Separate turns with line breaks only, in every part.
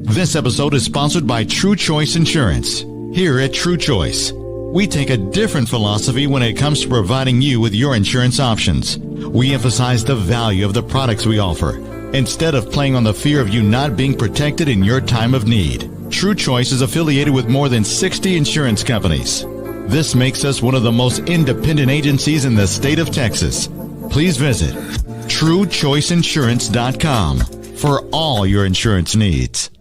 This episode is sponsored by True Choice Insurance. Here at True Choice, we take a different philosophy when it comes to providing you with your insurance options. We emphasize the value of the products we offer, instead of playing on the fear of you not being protected in your time of need. True Choice is affiliated with more than 60 insurance companies. This makes us one of the most independent agencies in the state of Texas. Please visit TrueChoiceInsurance.com for all your insurance needs.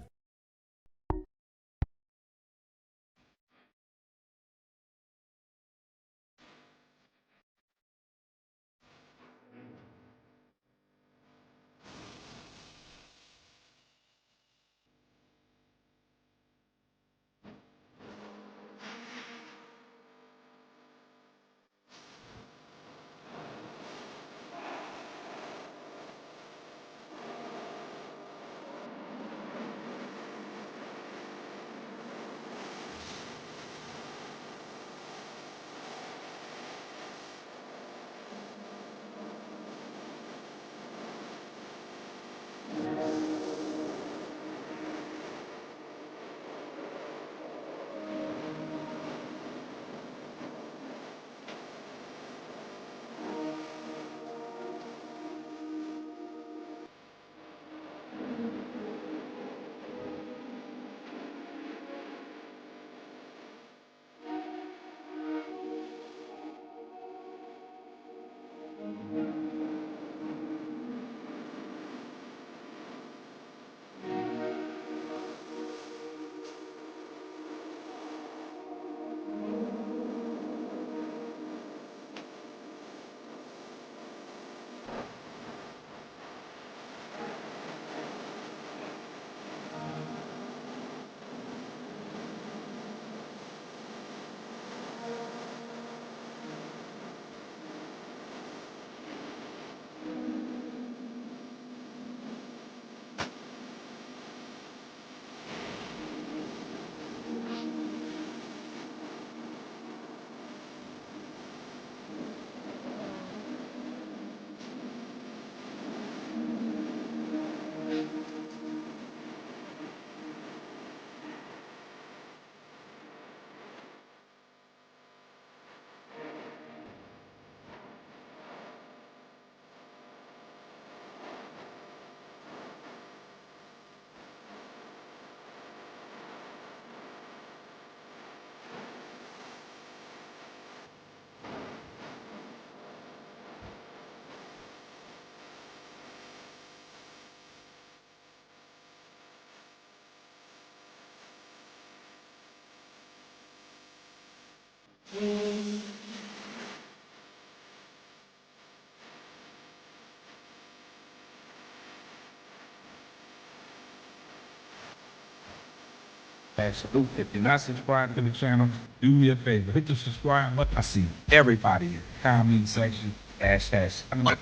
Salute. If you're not subscribed to the channel, do me a favor. Hit the subscribe button. I see everybody in the comment section. Hashtag.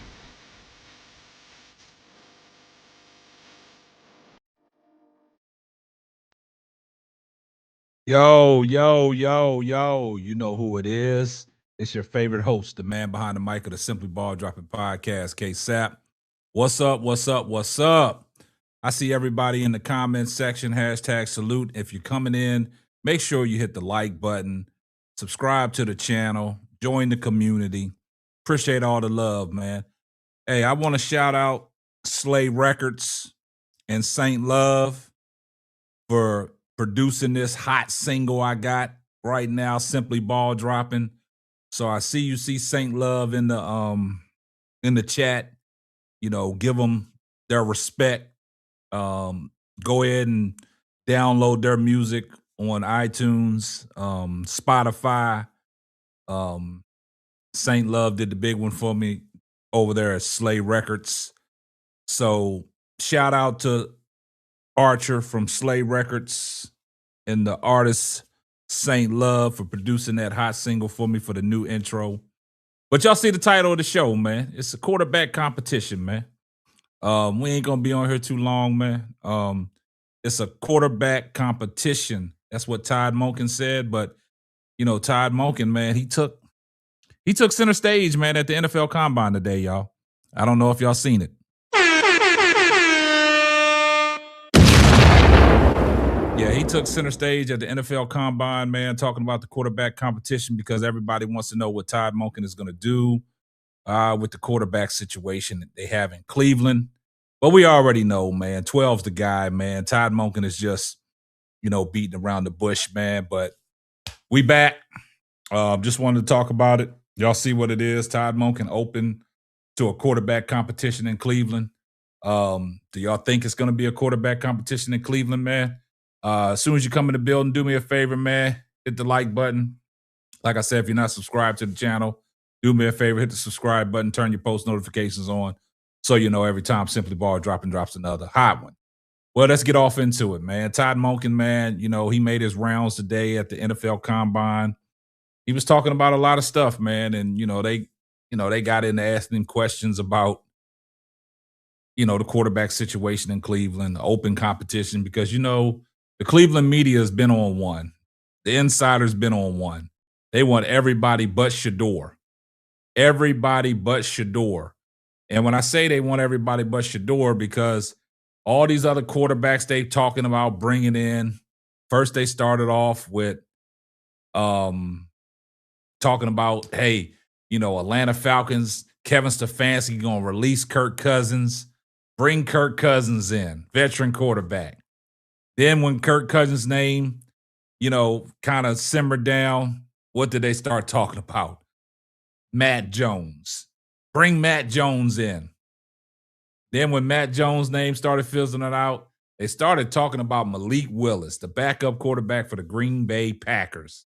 Yo, you know who it is. It's your favorite host, the man behind the mic of the Simply Ball Dropping Podcast, K-Sap. What's up? I see everybody in the comment section. Hashtag salute. If you're coming in, make sure you hit the like button, subscribe to the channel, join the community. Appreciate all the love, man. Hey, I want to shout out Slay Records and Saint Love for producing this hot single I got right now, Simply Ball Dropping. So I see you see Saint Love in the chat. You know, give them their respect. Go ahead and download their music on iTunes, Spotify. Saint Love did the big one for me over there at Slay Records. So shout out to Archer from Slay Records and the artist Saint Love for producing that hot single for me for the new intro. But y'all see the title of the show, man. It's a quarterback competition, man. We ain't gonna be on here too long, man. It's a quarterback competition. That's what Todd Monken said. But you know, Todd Monken, man, he took center stage, man, at the NFL Combine today, y'all. I don't know if y'all seen it. he took center stage at the NFL Combine, man, talking about the quarterback competition because everybody wants to know what Todd Monken is going to do with the quarterback situation that they have in Cleveland. But we already know, man, 12's the guy, man. Todd Monken is just, beating around the bush, man. But we back. Just wanted to talk about it. Y'all see what it is. Todd Monken open to a quarterback competition in Cleveland. Do y'all think it's going to be a quarterback competition in Cleveland, man? As soon as you come in the building, do me a favor, man. Hit the like button. Like I said, if you're not subscribed to the channel, do me a favor, hit the subscribe button, turn your post notifications on so you know every time Simply Ball drops another hot one. Well, let's get off into it, man. Todd Monken, man, he made his rounds today at the NFL Combine. He was talking about a lot of stuff, man, and they got into asking him questions about the quarterback situation in Cleveland, the open competition, because the Cleveland media has been on one. The insiders been on one. They want everybody but Shedeur. Everybody but Shedeur. And when I say they want everybody but Shedeur, because all these other quarterbacks they talking about bringing in, first they started off with talking about, hey, Atlanta Falcons, Kevin Stefanski going to release Kirk Cousins, bring Kirk Cousins in, veteran quarterback. Then when Kirk Cousins' name, kind of simmered down, what did they start talking about? Matt Jones. Bring Matt Jones in. Then when Matt Jones' name started fizzling it out, they started talking about Malik Willis, the backup quarterback for the Green Bay Packers.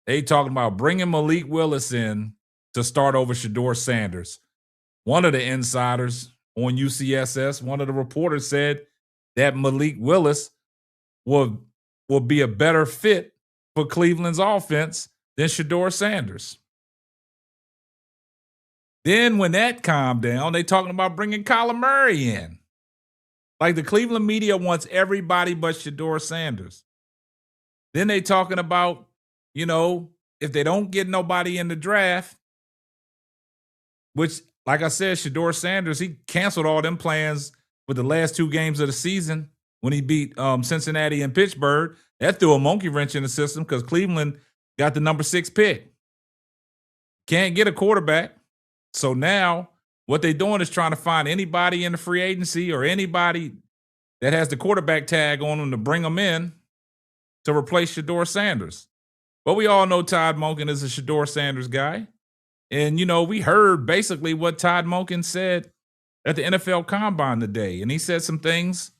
They talking about bringing Malik Willis in to start over Shedeur Sanders. One of the insiders on UCSS, one of the reporters said that Malik Willis will be a better fit for Cleveland's offense than Shedeur Sanders. Then when that calmed down, they talking about bringing Kyler Murray in. Like the Cleveland media wants everybody but Shedeur Sanders. Then they talking about, if they don't get nobody in the draft, which, like I said, Shedeur Sanders, he canceled all them plans with the last two games of the season when he beat Cincinnati and Pittsburgh. That threw a monkey wrench in the system because Cleveland got the number 6 pick. Can't get a quarterback. So now what they're doing is trying to find anybody in the free agency or anybody that has the quarterback tag on them to bring them in to replace Shedeur Sanders. But we all know Todd Monken is a Shedeur Sanders guy. And, we heard basically what Todd Monken said at the NFL Combine today. And he said some things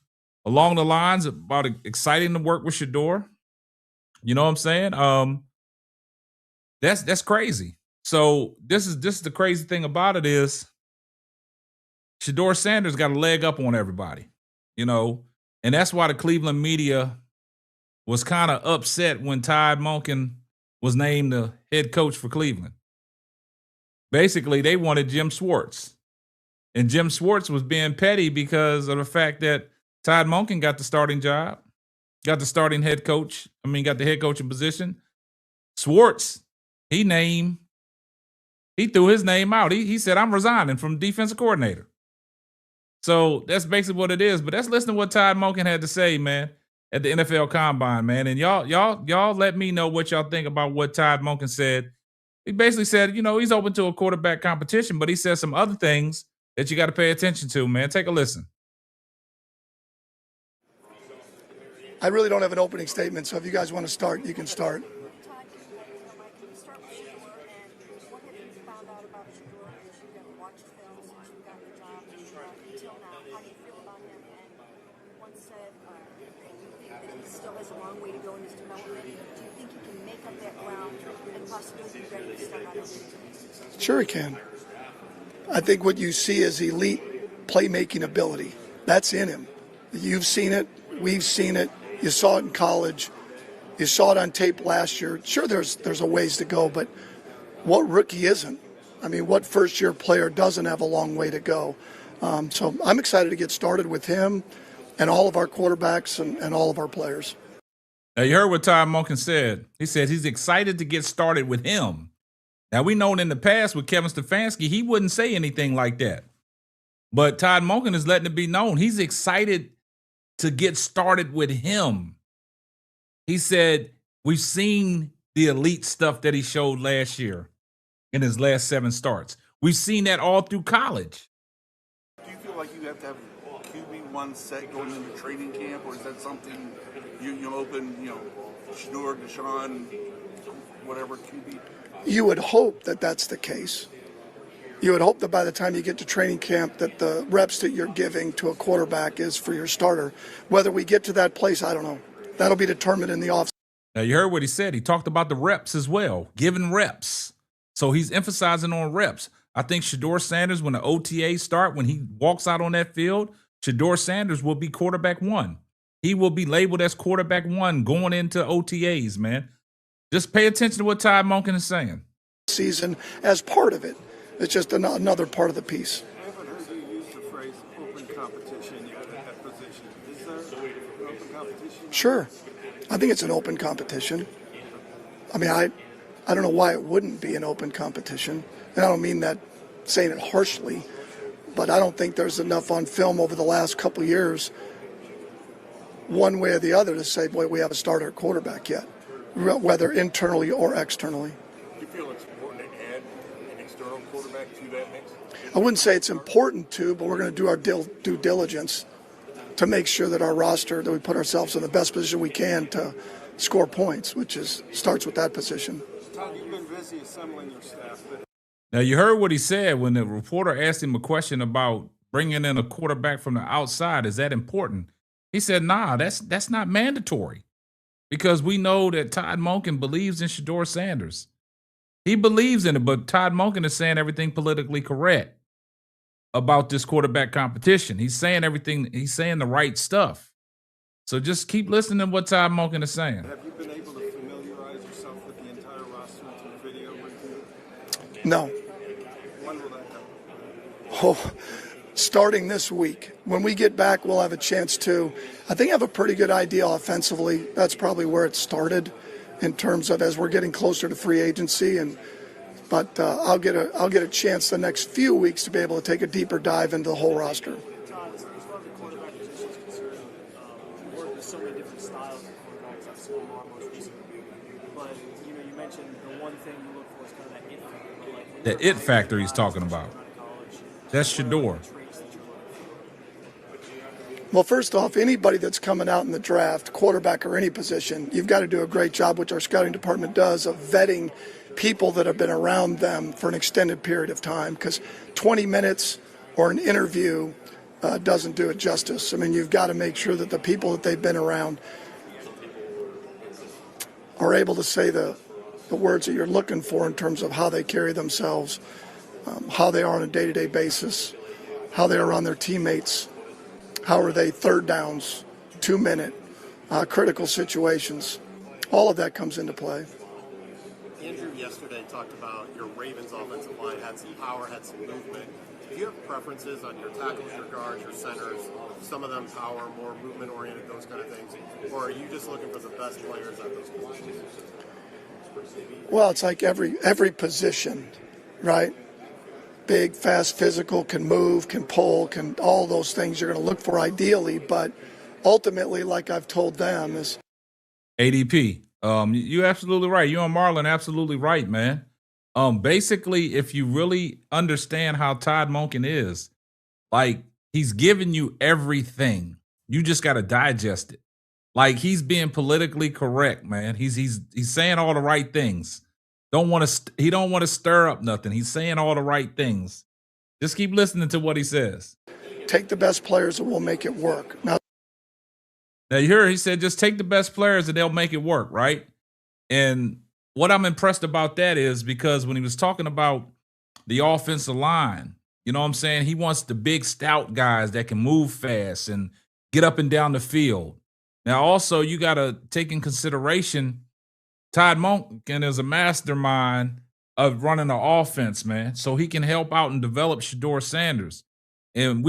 along the lines about exciting to work with Shedeur. You know what I'm saying? That's crazy. So this is the crazy thing about it is Shedeur Sanders got a leg up on everybody, and that's why the Cleveland media was kind of upset when Todd Monken was named the head coach for Cleveland. Basically, they wanted Jim Schwartz, and Jim Schwartz was being petty because of the fact that Todd Monken got the starting job, got the starting head coach. Got the head coaching position. Schwartz, he threw his name out. He said, I'm resigning from defensive coordinator. So that's basically what it is. But let's listen to what Todd Monken had to say, man, at the NFL Combine, man. And y'all let me know what y'all think about what Todd Monken said. He basically said, he's open to a quarterback competition, but he said some other things that you got to pay attention to, man. Take a listen.
I really don't have an opening statement, so if you guys want to start, you can start. Sure he can. I think what you see is elite playmaking ability. That's in him. You've seen it. We've seen it. You saw it in college. You saw it on tape last year. Sure, there's a ways to go, but what rookie isn't? What first-year player doesn't have a long way to go? So I'm excited to get started with him and all of our quarterbacks and all of our players.
Now, you heard what Todd Monken said. He said he's excited to get started with him. Now, we know in the past with Kevin Stefanski, he wouldn't say anything like that. But Todd Monken is letting it be known he's excited to get started with him. He said, we've seen the elite stuff that he showed last year in his last 7 starts. We've seen that all through college.
Do you feel like you have to have QB1 set going into training camp, or is that something you open, Shedeur, Deshaun, whatever QB?
You would hope that that's the case. You would hope that by the time you get to training camp that the reps that you're giving to a quarterback is for your starter. Whether we get to that place, I don't know. That'll be determined in the offseason.
Now, you heard what he said. He talked about the reps as well, giving reps. So he's emphasizing on reps. I think Shedeur Sanders, when the OTAs start, when he walks out on that field, Shedeur Sanders will be quarterback 1. He will be labeled as quarterback 1 going into OTAs, man. Just pay attention to what Todd Monken is saying.
Season as part of it. It's just another part of the piece.
I haven't heard you use the phrase open competition yet at that position. Is there an open competition?
Sure. I think it's an open competition. I mean, I don't know why it wouldn't be an open competition. And I don't mean that saying it harshly, but I don't think there's enough on film over the last couple of years, one way or the other, to say, boy, we have a starter quarterback yet, whether internally or externally.
Do you feel it's important to add an external quarterback to that mix?
I wouldn't say it's important to, but we're going to do our due diligence to make sure that our roster, that we put ourselves in the best position we can to score points, which starts with that position.
Todd, you've been busy assembling your staff.
Now, you heard what he said when the reporter asked him a question about bringing in a quarterback from the outside. Is that important? He said, nah, that's not mandatory, because we know that Todd Monken believes in Shedeur Sanders. He believes in it, but Todd Monken is saying everything politically correct about this quarterback competition. He's saying everything. He's saying the right stuff. So just keep listening to what Todd Monken is saying.
Have you been able to familiarize yourself with the entire roster through video review?
No.
When will that happen?
Oh, starting this week. When we get back, we'll have a chance to, I think, have a pretty good idea offensively. That's probably where it started in terms of as we're getting closer to free agency. But I'll get a chance the next few weeks to be able to take a deeper dive into the whole roster.
Todd, as far as the quarterback position is concerned, you work with so many different styles of quarterbacks. I've seen them all most recently. But, you mentioned the one thing you look for is kind of that it factor.
The it factor he's talking about. That's Shedeur.
Well, first off, anybody that's coming out in the draft, quarterback or any position, you've got to do a great job, which our scouting department does, of vetting people that have been around them for an extended period of time, because 20 minutes or an interview doesn't do it justice. I mean, you've got to make sure that the people that they've been around are able to say the words that you're looking for in terms of how they carry themselves, how they are on a day-to-day basis, how they are around their teammates, how are they third downs, 2-minute, critical situations. All of that comes into play.
Andrew yesterday talked about your Ravens offensive line had some power, had some movement. Do you have preferences on your tackles, your guards, your centers? Some of them power, more movement-oriented, those kind of things? Or are you just looking for the best players at those positions?
Well, it's like every position, right? Big, fast, physical, can move, can pull, can all those things you're going to look for ideally. But ultimately, like I've told them, is
ADP. You're absolutely right. You and Marlon absolutely right, man. Basically, if you really understand how Todd Monken is, like, he's giving you everything. You just got to digest it. Like, he's being politically correct, man. He's saying all the right things. He don't want to stir up nothing. He's saying all the right things. Just keep listening to what he says.
take the best players and we'll make it work. Now
you hear he said, just take the best players and they'll make it work, right? And what I'm impressed about that is because when he was talking about the offensive line, you know what I'm saying? He wants the big, stout guys that can move fast and get up and down the field. Now, also, you got to take in consideration Todd Monken is a mastermind of running the offense, man. So he can help out and develop Shedeur Sanders. And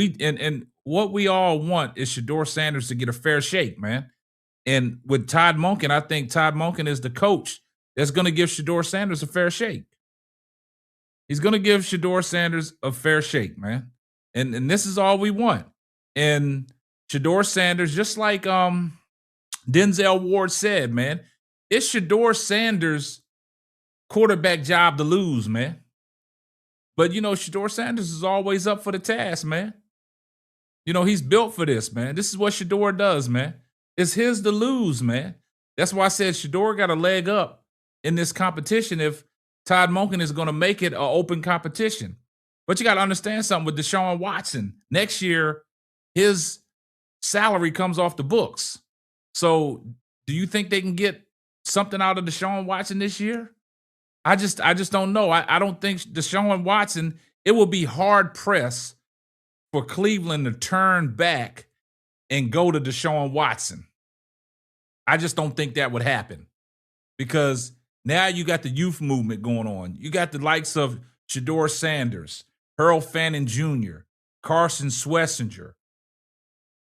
what we all want is Shedeur Sanders to get a fair shake, man. And with Todd Monken, I think Todd Monken is the coach that's going to give Shedeur Sanders a fair shake. He's going to give Shedeur Sanders a fair shake, man. And this is all we want. And Shedeur Sanders, just like Denzel Ward said, man, it's Shedeur Sanders' quarterback job to lose, man. But, Shedeur Sanders is always up for the task, man. He's built for this, man. This is what Shedeur does, man. It's his to lose, man. That's why I said Shedeur got a leg up in this competition if Todd Monken is going to make it an open competition. But you got to understand something with Deshaun Watson. Next year, his salary comes off the books. So do you think they can get something out of Deshaun Watson this year? I just don't know. I don't think Deshaun Watson, it will be hard pressed for Cleveland to turn back and go to Deshaun Watson. I just don't think that would happen because now you got the youth movement going on. You got the likes of Shedeur Sanders, Earl Fannin Jr., Carson Schlesinger.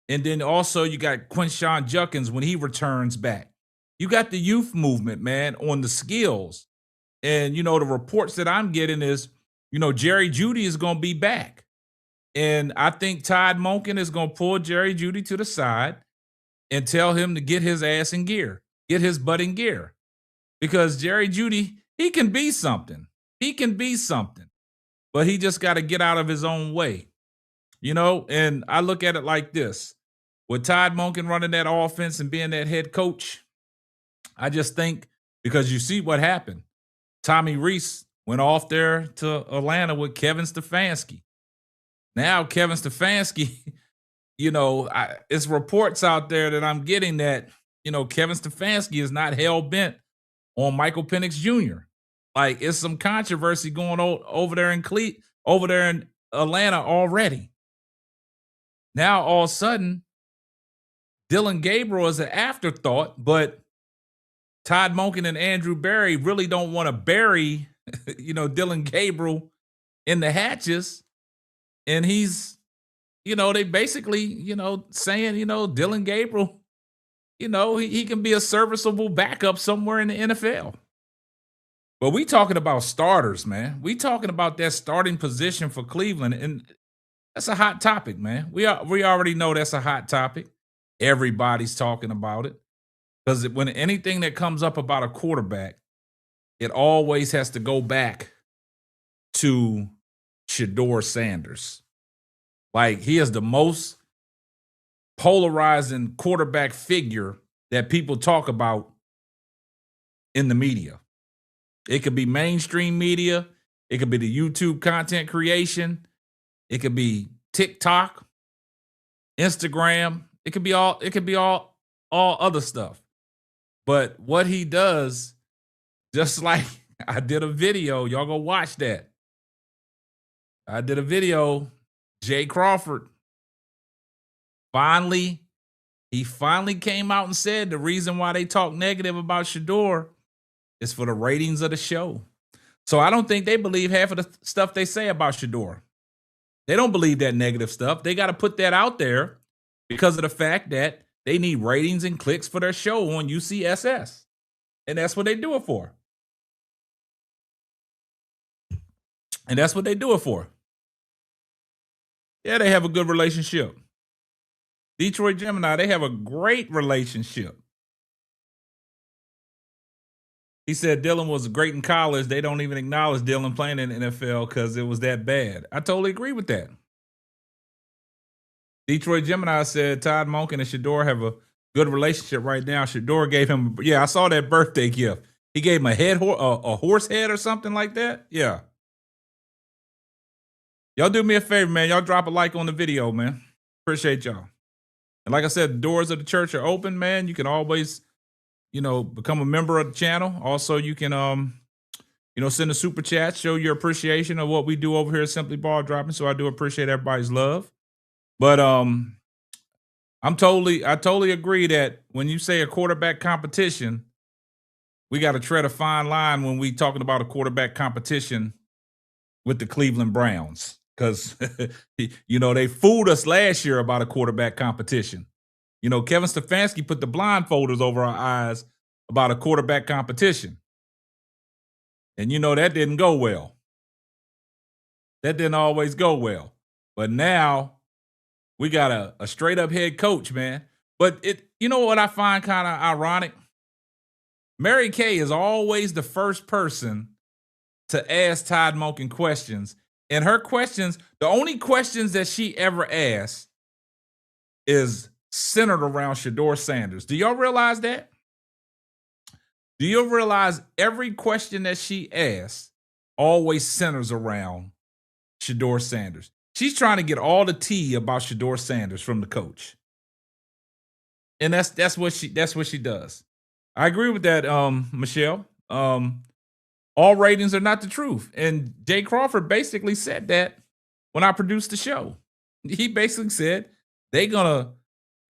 And then also you got Quinshon Judkins when he returns back. You got the youth movement, man, on the skills. And, the reports that I'm getting is, Jerry Jeudy is going to be back. And I think Todd Monken is going to pull Jerry Jeudy to the side and tell him to get his ass in gear, get his butt in gear. Because Jerry Jeudy, he can be something. He can be something. But he just got to get out of his own way. And I look at it like this. With Todd Monken running that offense and being that head coach, I just think because you see what happened. Tommy Rees went off there to Atlanta with Kevin Stefanski. Now Kevin Stefanski, it's reports out there that I'm getting that, Kevin Stefanski is not hell-bent on Michael Penix Jr. Like it's some controversy going on over there in Atlanta already. Now all of a sudden, Dylan Gabriel is an afterthought, but Todd Monken and Andrew Berry really don't want to bury, Dylan Gabriel in the hatches. And he's, they basically, saying, Dylan Gabriel, he can be a serviceable backup somewhere in the NFL. But we talking about starters, man. We talking about that starting position for Cleveland. And that's a hot topic, man. We already know that's a hot topic. Everybody's talking about it. Because when anything that comes up about a quarterback, it always has to go back to Shedeur Sanders. Like he is the most polarizing quarterback figure that people talk about in the media. It could be mainstream media. It could be the YouTube content creation. It could be TikTok, Instagram. It could be all other stuff. But what he does, just like I did a video, y'all go watch that. I did a video, Jay Crawford. He finally came out and said the reason why they talk negative about Shedeur is for the ratings of the show. So I don't think they believe half of the stuff they say about Shedeur. They don't believe that negative stuff. They got to put that out there because of the fact that they need ratings and clicks for their show on UCSS. And that's what they do it for. Yeah, they have a good relationship. Detroit Gemini, they have a great relationship. He said Dylan was great in college. They don't even acknowledge Dylan playing in the NFL because it was that bad. I totally agree with that. Detroit Gemini said Todd Monken and Shedeur have a good relationship right now. Shedeur gave him, I saw that birthday gift. He gave him a horse head or something like that. Yeah. Y'all do me a favor, man. Y'all drop a like on the video, man. Appreciate y'all. And like I said, the doors of the church are open, man. You can always, become a member of the channel. Also, you can, send a super chat, show your appreciation of what we do over here at Simply Ball Dropping. So I do appreciate everybody's love. But I totally agree that when you say a quarterback competition, we got to tread a fine line when we talking about a quarterback competition with the Cleveland Browns. Because, they fooled us last year about a quarterback competition. Kevin Stefanski put the blindfolders over our eyes about a quarterback competition. And, that didn't go well. That didn't always go well. But now we got a straight up head coach, man. But you know what I find kind of ironic? Mary Kay is always the first person to ask Todd Monken questions. And her questions, the only questions that she ever asks is centered around Shedeur Sanders. Do y'all realize that? Do you realize every question that she asks always centers around Shedeur Sanders? She's trying to get all the tea about Shedeur Sanders from the coach. And that's what she does. I agree with that, Michelle. All ratings are not the truth. And Jay Crawford basically said that when I produced the show. He basically said they're gonna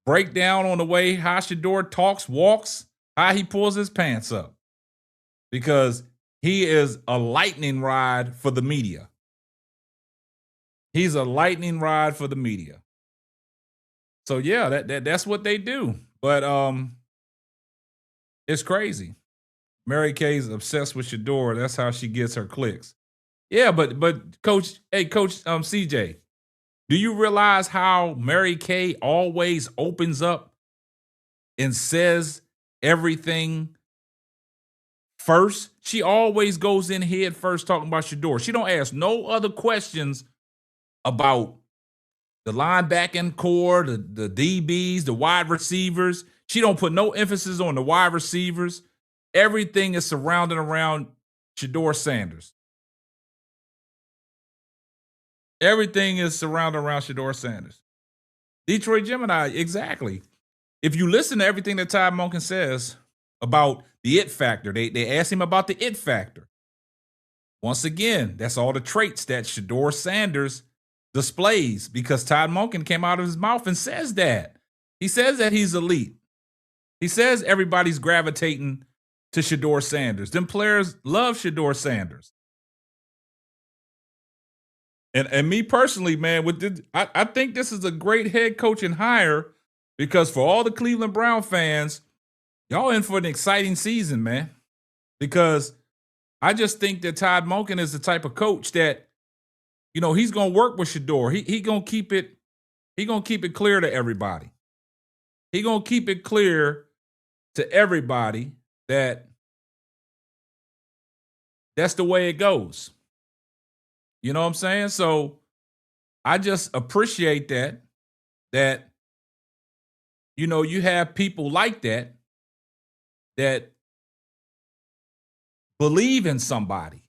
break down on the way how Shedeur talks, walks, how he pulls his pants up. Because he is a lightning rod for the media. He's a lightning rod for the media. So yeah, that's what they do. But it's crazy. Mary Kay's obsessed with Shedeur. That's how she gets her clicks. Yeah, but Coach CJ, do you realize how Mary Kay always opens up and says everything first? She always goes in head first talking about Shedeur. She don't ask no other questions about the linebacking core, the DBs, the wide receivers. She don't put no emphasis on the wide receivers. Everything is surrounding around Shedeur Sanders. Everything is surrounded around Shedeur Sanders. Detroit Gemini, exactly. If you listen to everything that Todd Monken says about the it factor, they ask him about the it factor. Once again, that's all the traits that Shedeur Sanders displays, because Todd Monken came out of his mouth and says that. He says that he's elite. He says everybody's gravitating to Shedeur Sanders. Them players love Shedeur Sanders. And me personally, man, I think this is a great head coaching hire, because for all the Cleveland Brown fans, y'all in for an exciting season, man. Because I just think that Todd Monken is the type of coach that, you know, he's gonna work with Shedeur. He gonna keep it clear to everybody. He gonna keep it clear to everybody that that's the way it goes. You know what I'm saying? So I just appreciate that, you know, you have people like that believe in somebody.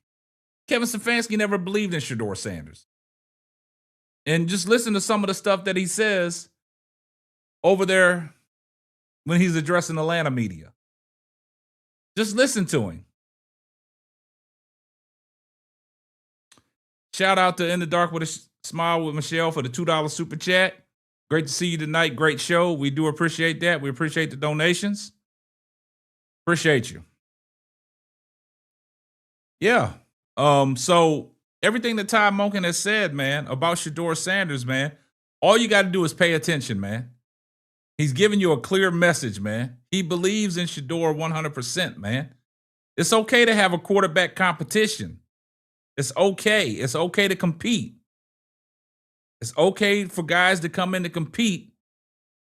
Kevin Stefanski never believed in Shedeur Sanders. And just listen to some of the stuff that he says over there when he's addressing Atlanta media. Just listen to him. Shout out to In the Dark with a Smile with Michelle for the $2 super chat. Great to see you tonight. Great show. We do appreciate that. We appreciate the donations. Appreciate you. Yeah. So everything that Todd Monken has said, man, about Shedeur Sanders, man, all you got to do is pay attention, man. He's giving you a clear message, man. He believes in Shedeur 100%, man. It's okay to have a quarterback competition. It's okay. It's okay to compete. It's okay for guys to come in to compete,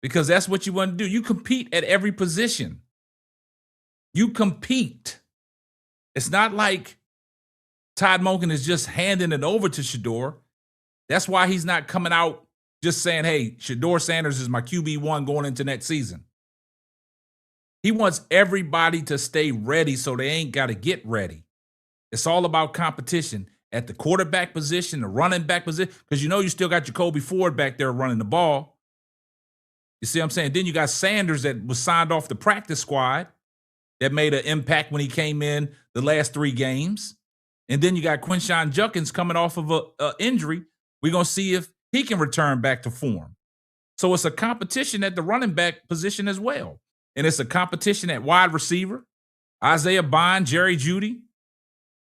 because that's what you want to do. You compete at every position. You compete. It's not like Todd Monken is just handing it over to Shedeur. That's why he's not coming out just saying, hey, Shedeur Sanders is my QB1 going into next season. He wants everybody to stay ready so they ain't got to get ready. It's all about competition at the quarterback position, the running back position, because you know you still got Jacoby Ford back there running the ball. You see what I'm saying? Then you got Sanders that was signed off the practice squad that made an impact when he came in the last 3 games. And then you got Quinshon Judkins coming off of a injury. We're going to see if he can return back to form. So it's a competition at the running back position as well. And it's a competition at wide receiver. Isaiah Bond, Jerry Jeudy,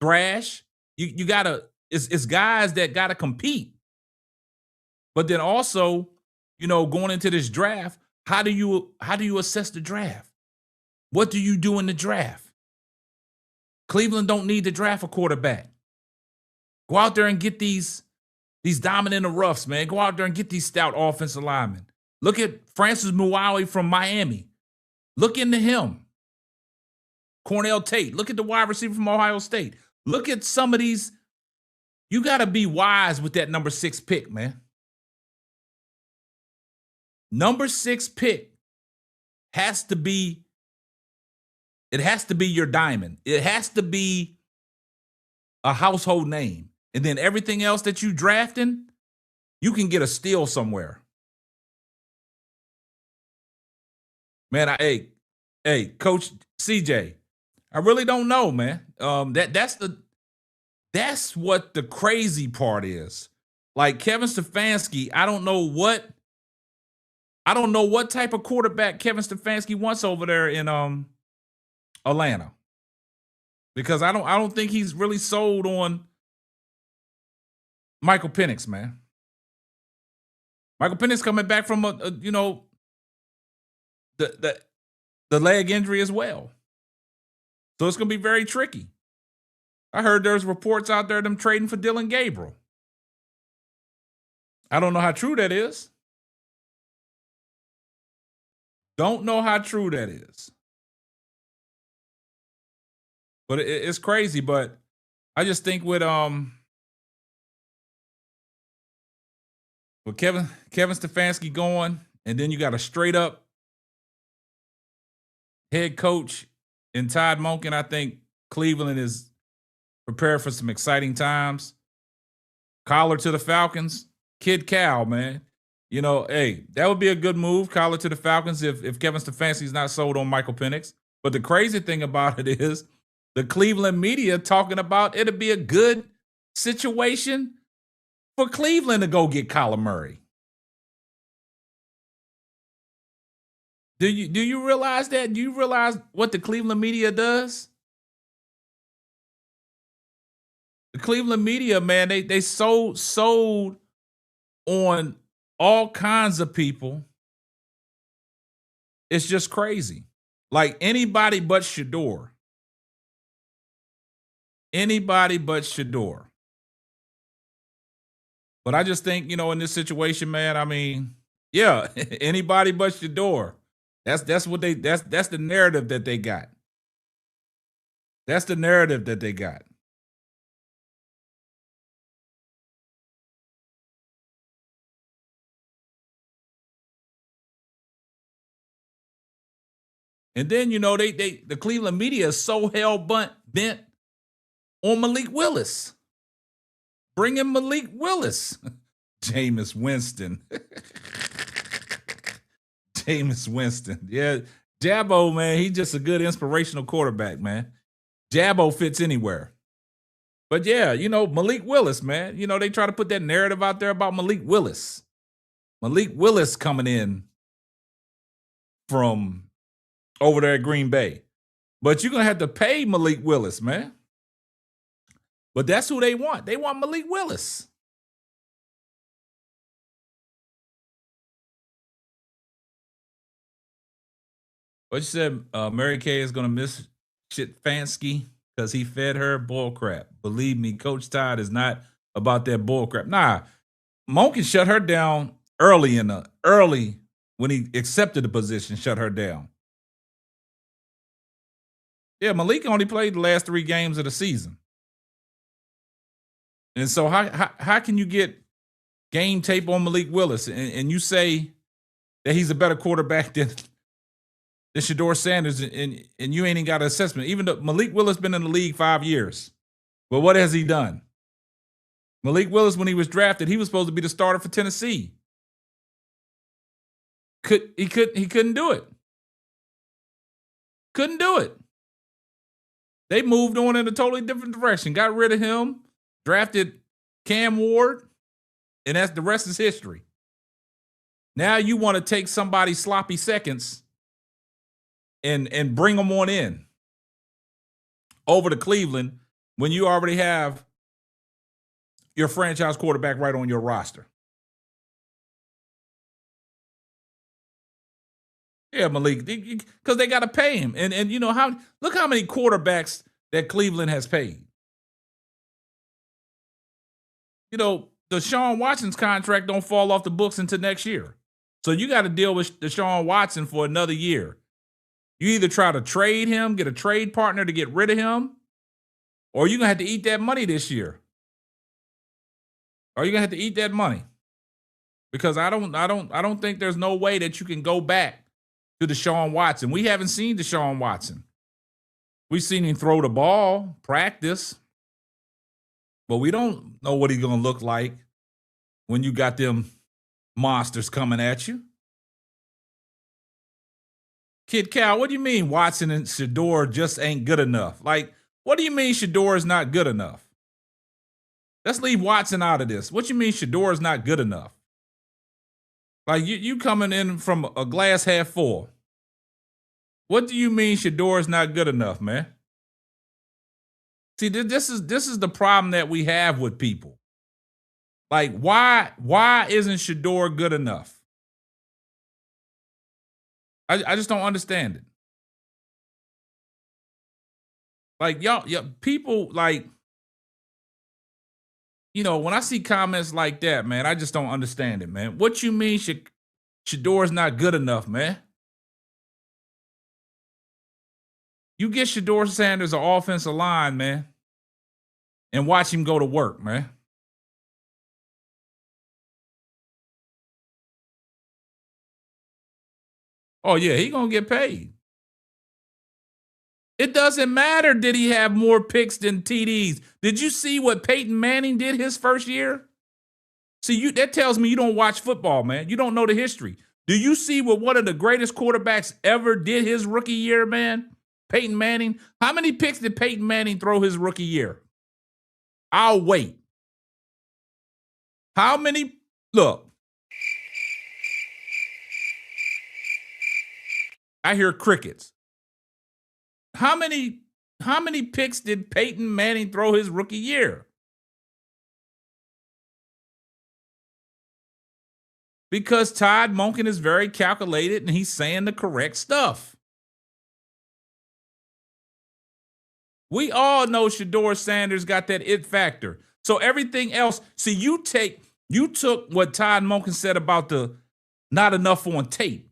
Thrash. You gotta, it's guys that gotta compete. But then also, you know, going into this draft, how do you assess the draft? What do you do in the draft? Cleveland don't need to draft a quarterback. Go out there and get these diamond in the roughs, man. Go out there and get these stout offensive linemen. Look at Francis Muawi from Miami. Look into him. Cornell Tate. Look at the wide receiver from Ohio State. Look at some of these. You got to be wise with that number 6 pick, man. Number 6 pick has to be your diamond. It has to be a household name. And then everything else that you drafting, you can get a steal somewhere. Man, hey, Coach CJ, I really don't know, man. That's what the crazy part is. Like Kevin Stefanski, I don't know what type of quarterback Kevin Stefanski wants over there in Atlanta. Because I don't think he's really sold on Michael Penix, man. Michael Penix coming back from the leg injury as well. So it's going to be very tricky. I heard there's reports out there them trading for Dylan Gabriel. I don't know how true that is. Don't know how true that is. But it's crazy. But I just think with Kevin Stefanski going, and then you got a straight up head coach in Todd Monken, I think Cleveland is prepared for some exciting times. Collar to the Falcons, Kid Cal, man. You know, hey, that would be a good move, collar to the Falcons, if Kevin Stefanski's not sold on Michael Penix. But the crazy thing about it is the Cleveland media talking about it'll be a good situation for Cleveland to go get Kyler Murray. Do you realize that? Do you realize what the Cleveland media does? The Cleveland media, man, they sold on all kinds of people. It's just crazy. Like anybody but Shedeur. Anybody but Shedeur. But I just think, in this situation, man, I mean, yeah, anybody but Shedeur. That's what that's the narrative that they got. That's the narrative that they got. And then, the Cleveland media is so bent on Malik Willis. Bring in Malik Willis. Jameis Winston. Jameis Winston. Yeah, Jabbo, man, he's just a good inspirational quarterback, man. Jabbo fits anywhere. But yeah, Malik Willis, man. They try to put that narrative out there about Malik Willis. Malik Willis coming in from over there at Green Bay. But you're going to have to pay Malik Willis, man. But that's who they want. They want Malik Willis. But you said Mary Kay is going to miss Stefanski because he fed her bull crap. Believe me, Coach Todd is not about that bull crap. Nah, Monken shut her down early when he accepted the position, shut her down. Yeah, Malik only played the last 3 games of the season. And so how can you get game tape on Malik Willis and you say that he's a better quarterback than Shedeur Sanders and you ain't even got an assessment? Even though Malik Willis been in the league 5 years. But what has he done? Malik Willis, when he was drafted, he was supposed to be the starter for Tennessee. He couldn't do it. Couldn't do it. They moved on in a totally different direction. Got rid of him, drafted Cam Ward, and that's the rest is history. Now you want to take somebody's sloppy seconds and bring them on in over to Cleveland when you already have your franchise quarterback right on your roster. Yeah, Malik, because they got to pay him. And look how many quarterbacks that Cleveland has paid. The Deshaun Watson's contract don't fall off the books until next year. So you got to deal with Deshaun Watson for another year. You either try to trade him, get a trade partner to get rid of him, or you're gonna have to eat that money this year. Or you're gonna have to eat that money. Because I don't think there's no way that you can go back to Deshaun Watson. We haven't seen Deshaun Watson. We've seen him throw the ball, practice, but we don't know what he's gonna look like when you got them monsters coming at you. Kid Cal, what do you mean Watson and Shedeur just ain't good enough? Like, what do you mean Shedeur is not good enough? Let's leave Watson out of this. What you mean Shedeur is not good enough? Like, you coming in from a glass half full. What do you mean Shedeur is not good enough, man? See, this is the problem that we have with people. Like, why isn't Shedeur good enough? I just don't understand it. Like, y'all people, like, when I see comments like that, man, I just don't understand it, man. What you mean Shedeur is not good enough, man? You get Shedeur Sanders an offensive line, man, and watch him go to work, man. Oh, yeah, he gonna get paid. It doesn't matter did he have more picks than TDs. Did you see what Peyton Manning did his first year? See, that tells me you don't watch football, man. You don't know the history. Do you see what one of the greatest quarterbacks ever did his rookie year, man? Peyton Manning. How many picks did Peyton Manning throw his rookie year? I'll wait. How many? Look. I hear crickets. How many picks did Peyton Manning throw his rookie year? Because Todd Monken is very calculated and he's saying the correct stuff. We all know Shedeur Sanders got that it factor. So everything else, see, you took what Todd Monken said about the not enough on tape.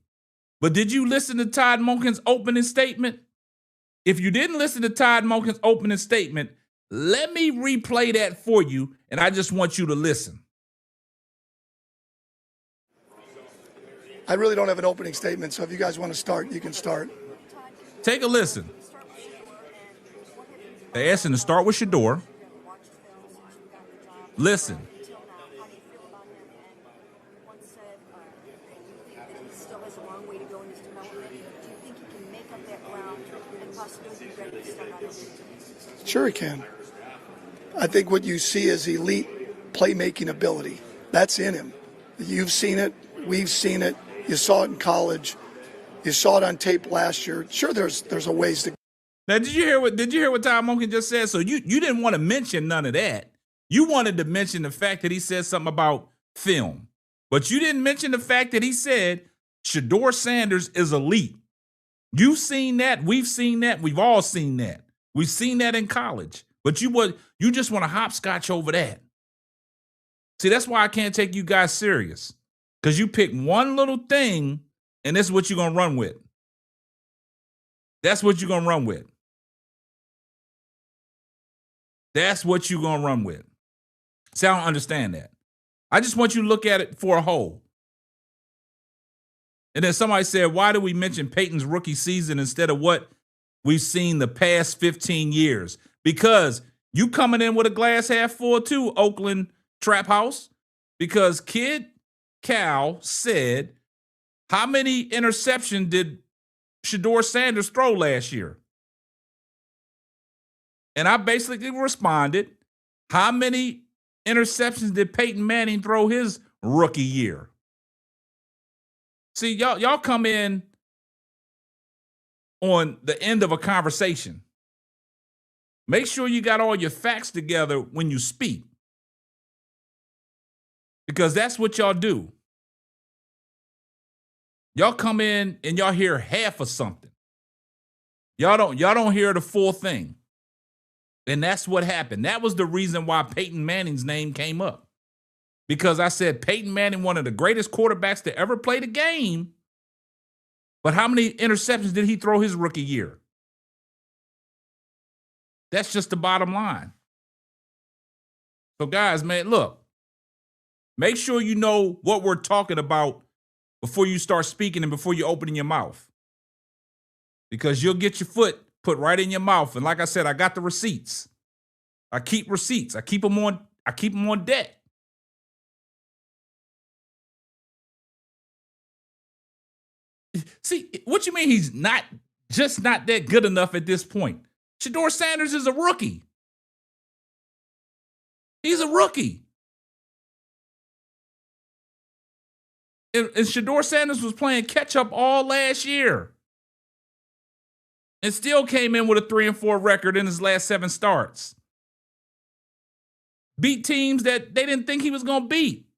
But did you listen to Todd Monken's opening statement? If you didn't listen to Todd Monken's opening statement, let me replay that for you, and I just want you to listen.
I really don't have an opening statement, so if you guys want to start, you can start.
Take a listen. They asked him to start with Shedeur. Listen.
Sure he can. I think what you see is elite playmaking ability. That's in him. You've seen it. We've seen it. You saw it in college. You saw it on tape last year. Sure, there's a ways to go.
Now, did you hear what Todd Monken just said? So you didn't want to mention none of that. You wanted to mention the fact that he said something about film. But you didn't mention the fact that he said Shedeur Sanders is elite. You've seen that. We've seen that. We've all seen that. We've seen that in college. But you just want to hopscotch over that. See, that's why I can't take you guys serious. Because you pick one little thing, and this is what you're going to run with. That's what you're going to run with. That's what you're going to run with. See, I don't understand that. I just want you to look at it for a whole. And then somebody said, why do we mention Peyton's rookie season instead of what we've seen the past 15 years? Because you coming in with a glass half full too, Oakland Trap House. Because Kid Cal said, how many interceptions did Shedeur Sanders throw last year? And I basically responded, how many interceptions did Peyton Manning throw his rookie year? See, y'all come in on the end of a conversation. Make sure you got all your facts together when you speak. Because that's what y'all do. Y'all come in and y'all hear half of something. Y'all don't hear the full thing. And that's what happened. That was the reason why Peyton Manning's name came up. because I said Peyton Manning, one of the greatest quarterbacks to ever play the game. But how many interceptions did he throw his rookie year? That's just the bottom line. So, guys, man, look, make sure you know what we're talking about before you start speaking and before you open your mouth. Because you'll get your foot put right in your mouth. And like I said, I got the receipts. I keep receipts. I keep them on deck. See, what you mean he's not that good enough at this point? Shedeur Sanders is a rookie. He's a rookie. And Shedeur Sanders was playing catch up all last year. And still came in with a 3-4 record in his last 7 starts. Beat teams that they didn't think he was going to beat.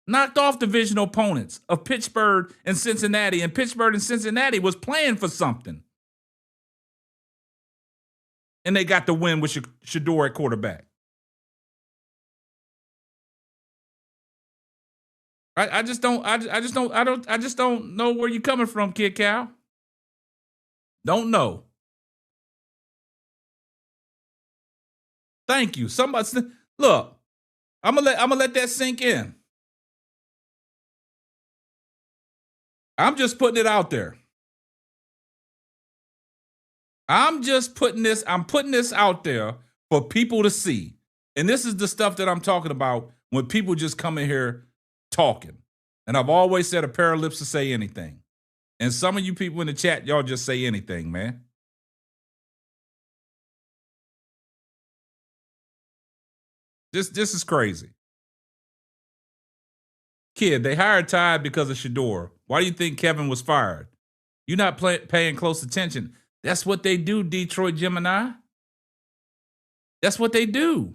Knocked off divisional opponents of Pittsburgh and Cincinnati. And Pittsburgh and Cincinnati was playing for something. And they got the win with Shedeur at quarterback. I just don't know where you're coming from, Kid Cal. Don't know. Thank you. Somebody look. I'm gonna let that sink in. I'm just putting it out there. I'm putting this out there for people to see. And this is the stuff that I'm talking about when people just come in here talking. And I've always said a pair of lips to say anything. And some of you people in the chat, y'all just say anything, man. This is crazy. Kid, they hired Todd because of Shedeur. Why do you think Kevin was fired? You're not paying close attention. That's what they do, Detroit Gemini. That's what they do.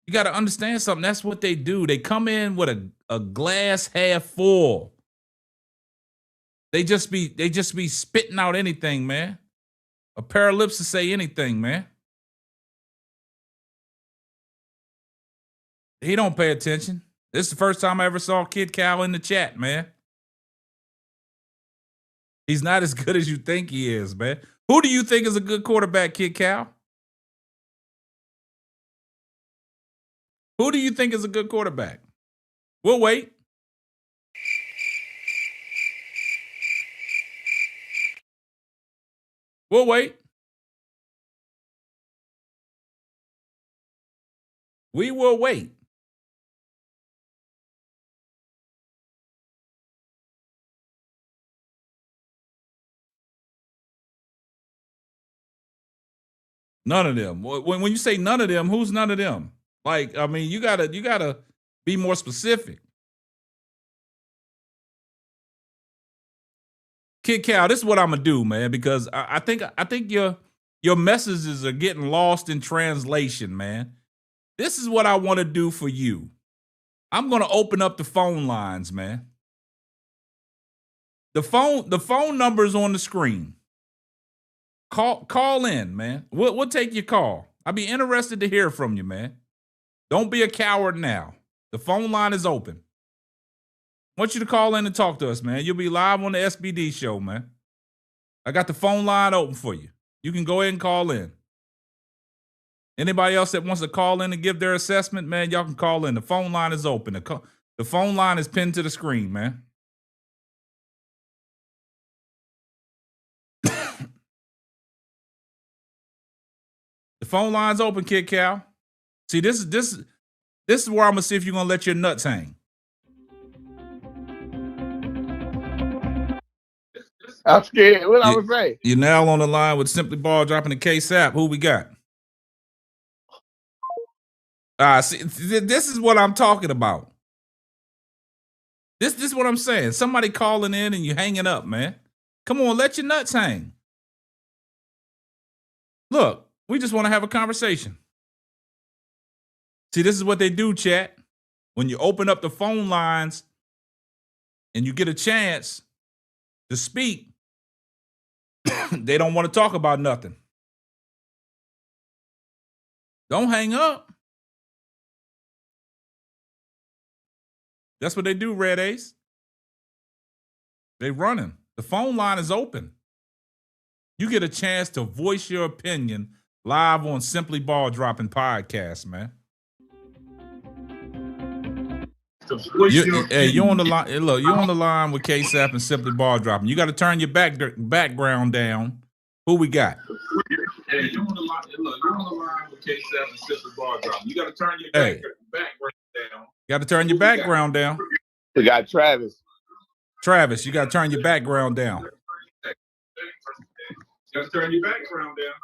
You got to understand something. That's what they do. They come in with a glass half full. They just be spitting out anything, man. A pair of lips to say anything, man. He don't pay attention. This is the first time I ever saw Kid Cal in the chat, man. He's not as good as you think he is, man. Who do you think is a good quarterback, Kid Cal? Who do you think is a good quarterback? We'll wait. We'll wait. We will wait. None of them. When you say none of them, who's none of them? Like, I mean, you gotta be more specific. Kid Cal, this is what I'm gonna do, man, because I think your messages are getting lost in translation, man. This is what I want to do for you. I'm gonna open up the phone lines, man. The phone number is on the screen. Call in, man. We'll take your call. I'd be interested to hear from you, man. Don't be a coward now. The phone line is open. I want you to call in and talk to us, man. You'll be live on the SBD show, man. I got the phone line open for you. You can go ahead and call in. Anybody else that wants to call in and give their assessment, man, y'all can call in. The phone line is open. The phone line is pinned to the screen, man. The phone line's open, Kid Cal. See, this is where I'm gonna see if you're gonna let your nuts hang.
I'm scared. What I would say?
You're now on the line with Simply Ball dropping the K-Sap. Who we got? See, this is what I'm talking about. This is what I'm saying. Somebody calling in and you hanging up, man. Come on, let your nuts hang. Look, we just want to have a conversation. See, this is what they do, chat. When you open up the phone lines and you get a chance to speak, they don't want to talk about nothing. Don't hang up. That's what they do, Red Ace. They running. The phone line is open. You get a chance to voice your opinion live on Simply Ball Dropping Podcast, man. You're on the line. Look, you're on the line with KSAP and Simply Ball Dropping. You got to turn your background down. Who we got?
Hey, you're on the line. Look, you're on the line with KSAP and Simply Ball Dropping. You got to turn your background down.
You got to turn your background down.
We got Travis.
Travis, you got to turn your background down.
You got to turn your background down.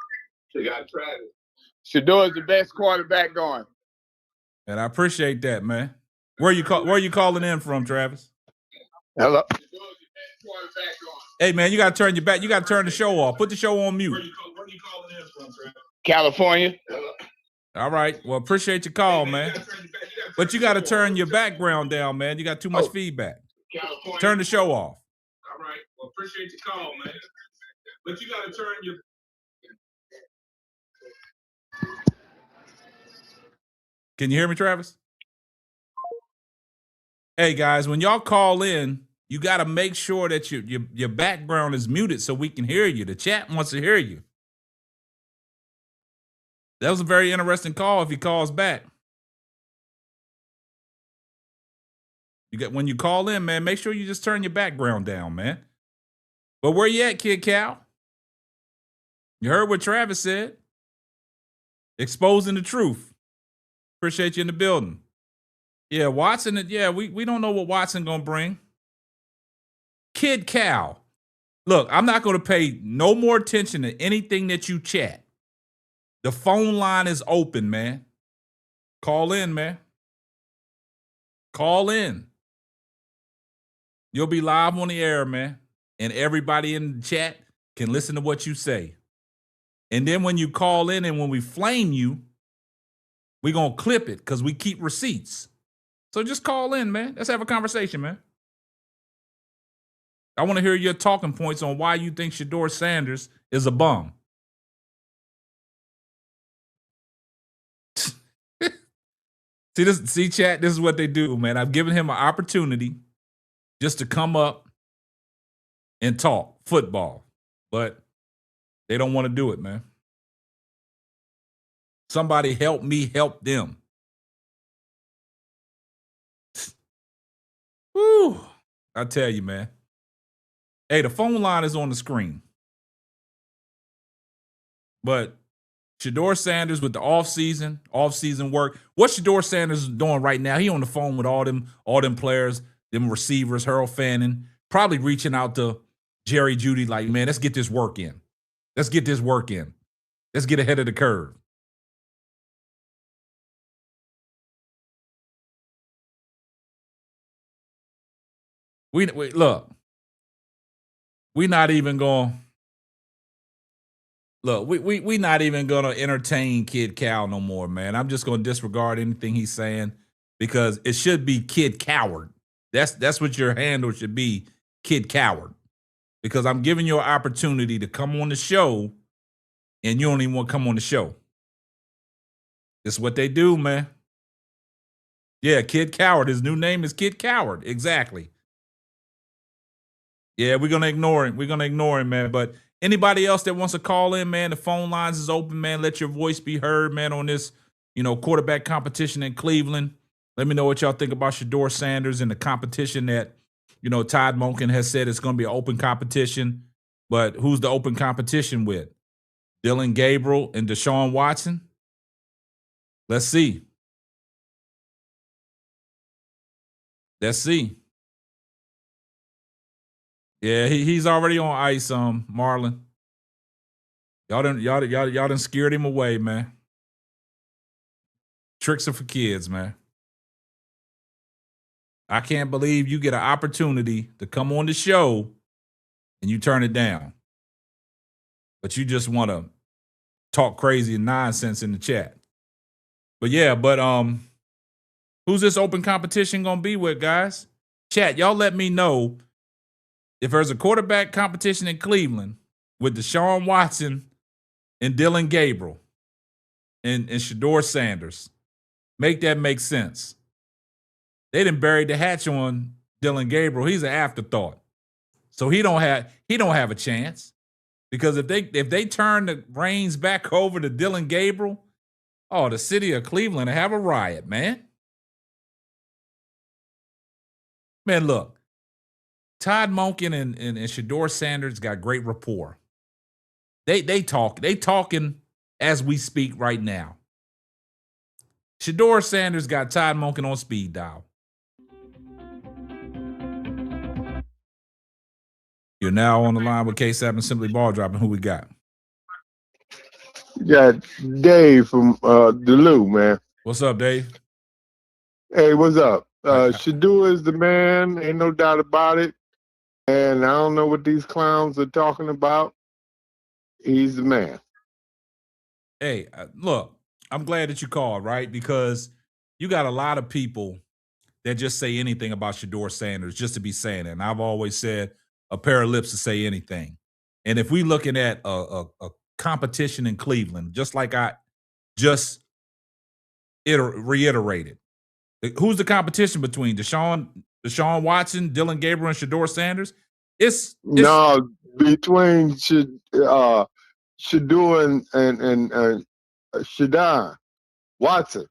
We got Travis. Shedeur is the best quarterback going.
And I appreciate that, man. Where you calling in from, Travis?
Hello.
Hey, man, you got to turn your back. You got to turn the show off. Put the show on mute.
Where you calling in from, Travis?
California.
All right. Well, appreciate your call, man. But you got to turn your background down, man. You got too much feedback.
California.
Turn the show off.
All right. Well, appreciate your call, man. But you got to turn your.
Can you hear me, Travis? Hey, guys, when y'all call in, you got to make sure that your background is muted so we can hear you. The chat wants to hear you. That was a very interesting call if he calls back. When you call in, man, make sure you just turn your background down, man. But where you at, Kid Cal? You heard what Travis said. Exposing the truth. Appreciate you in the building. Yeah, Watson, we don't know what Watson gonna bring. Kid Cal. Look, I'm not gonna pay no more attention to anything that you chat. The phone line is open, man. Call in, man. Call in. You'll be live on the air, man. And everybody in the chat can listen to what you say. And then when you call in and when we flame you, we're going to clip it because we keep receipts. So just call in, man. Let's have a conversation, man. I want to hear your talking points on why you think Shedeur Sanders is a bum. See, chat, this is what they do, man. I've given him an opportunity just to come up and talk football, but they don't want to do it, man. Somebody help me help them. Woo! I tell you, man. Hey, the phone line is on the screen. But Shedeur Sanders with the off-season work. What Shedeur Sanders is doing right now, he on the phone with all them players, them receivers, Harold Fannin, probably reaching out to Jerry Jeudy like, man, let's get this work in. Let's get this work in. Let's get ahead of the curve. We look. We're not even going. Look, we not even going to entertain Kid Cal no more, man. I'm just going to disregard anything he's saying because it should be Kid Coward. That's what your handle should be, Kid Coward. Because I'm giving you an opportunity to come on the show and you don't even want to come on the show. This is what they do, man. Yeah, Kid Coward. His new name is Kid Coward. Exactly. Yeah, we're going to ignore him. We're going to ignore him, man. But anybody else that wants to call in, man, the phone lines is open, man. Let your voice be heard, man, on this, quarterback competition in Cleveland. Let me know what y'all think about Shedeur Sanders and the competition that, Todd Monken has said it's going to be an open competition. But who's the open competition with? Dylan Gabriel and Deshaun Watson? Let's see. Let's see. Yeah, he's already on ice, Marlon. Y'all done scared him away, man. Tricks are for kids, man. I can't believe you get an opportunity to come on the show and you turn it down. But you just want to talk crazy and nonsense in the chat. But yeah, who's this open competition gonna be with, guys? Chat, y'all let me know if there's a quarterback competition in Cleveland with Deshaun Watson and Dylan Gabriel and Shedeur Sanders. Make that make sense. they done buried the hatch on Dylan Gabriel. He's an afterthought. So he don't have a chance. Because if they turn the reins back over to Dylan Gabriel, oh, the city of Cleveland will have a riot, man. Man, look, Todd Monken and Shedeur Sanders got great rapport. They talking as we speak right now. Shedeur Sanders got Todd Monken on speed dial. You're now on the line with K7 and Simply Ball Dropping. Who we got?
You got Dave from Duluth, man.
What's up, Dave?
Hey, what's up? Shadeur is the man, ain't no doubt about it. And I don't know what these clowns are talking about. He's the man.
Hey, look, I'm glad that you called, right? Because you got a lot of people that just say anything about Shedeur Sanders just to be saying it. And I've always said a pair of lips to say anything. And if we looking at a competition in Cleveland, just like I just reiterated, who's the competition between Deshaun Watson, Dylan Gabriel, and Shedeur Sanders? It's
no, between Shedeur and Shadeur Watson.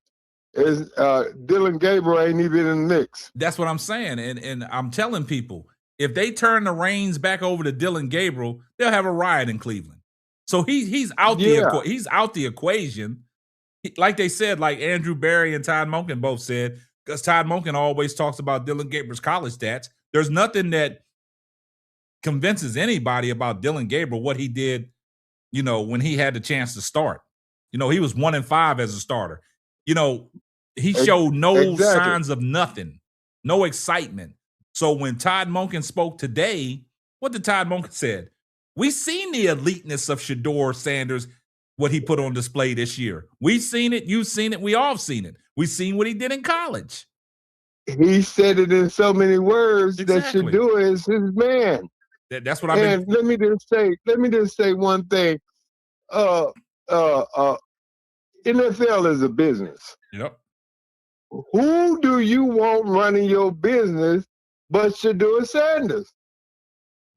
Dylan Gabriel ain't even in the mix.
That's what I'm saying. And I'm telling people, if they turn the reins back over to Dylan Gabriel, they'll have a riot in Cleveland. So he's out the equation. Like they said, like Andrew Berry and Todd Monken both said, because Todd Monken always talks about Dylan Gabriel's college stats. There's nothing that convinces anybody about Dylan Gabriel what he did, when he had the chance to start. He was 1-5 as a starter. He showed no signs of nothing, no excitement. So when Todd Monken spoke today, what did Todd Monken said? We seen the eliteness of Shedeur Sanders, what he put on display this year. We've seen it. You've seen it. We all seen it. We've seen what he did in college.
He said it in so many words that Shedeur is his man.
That's what I mean.
And let me just say one thing. NFL is a business.
Yep.
Who do you want running your business but Shedeur Sanders?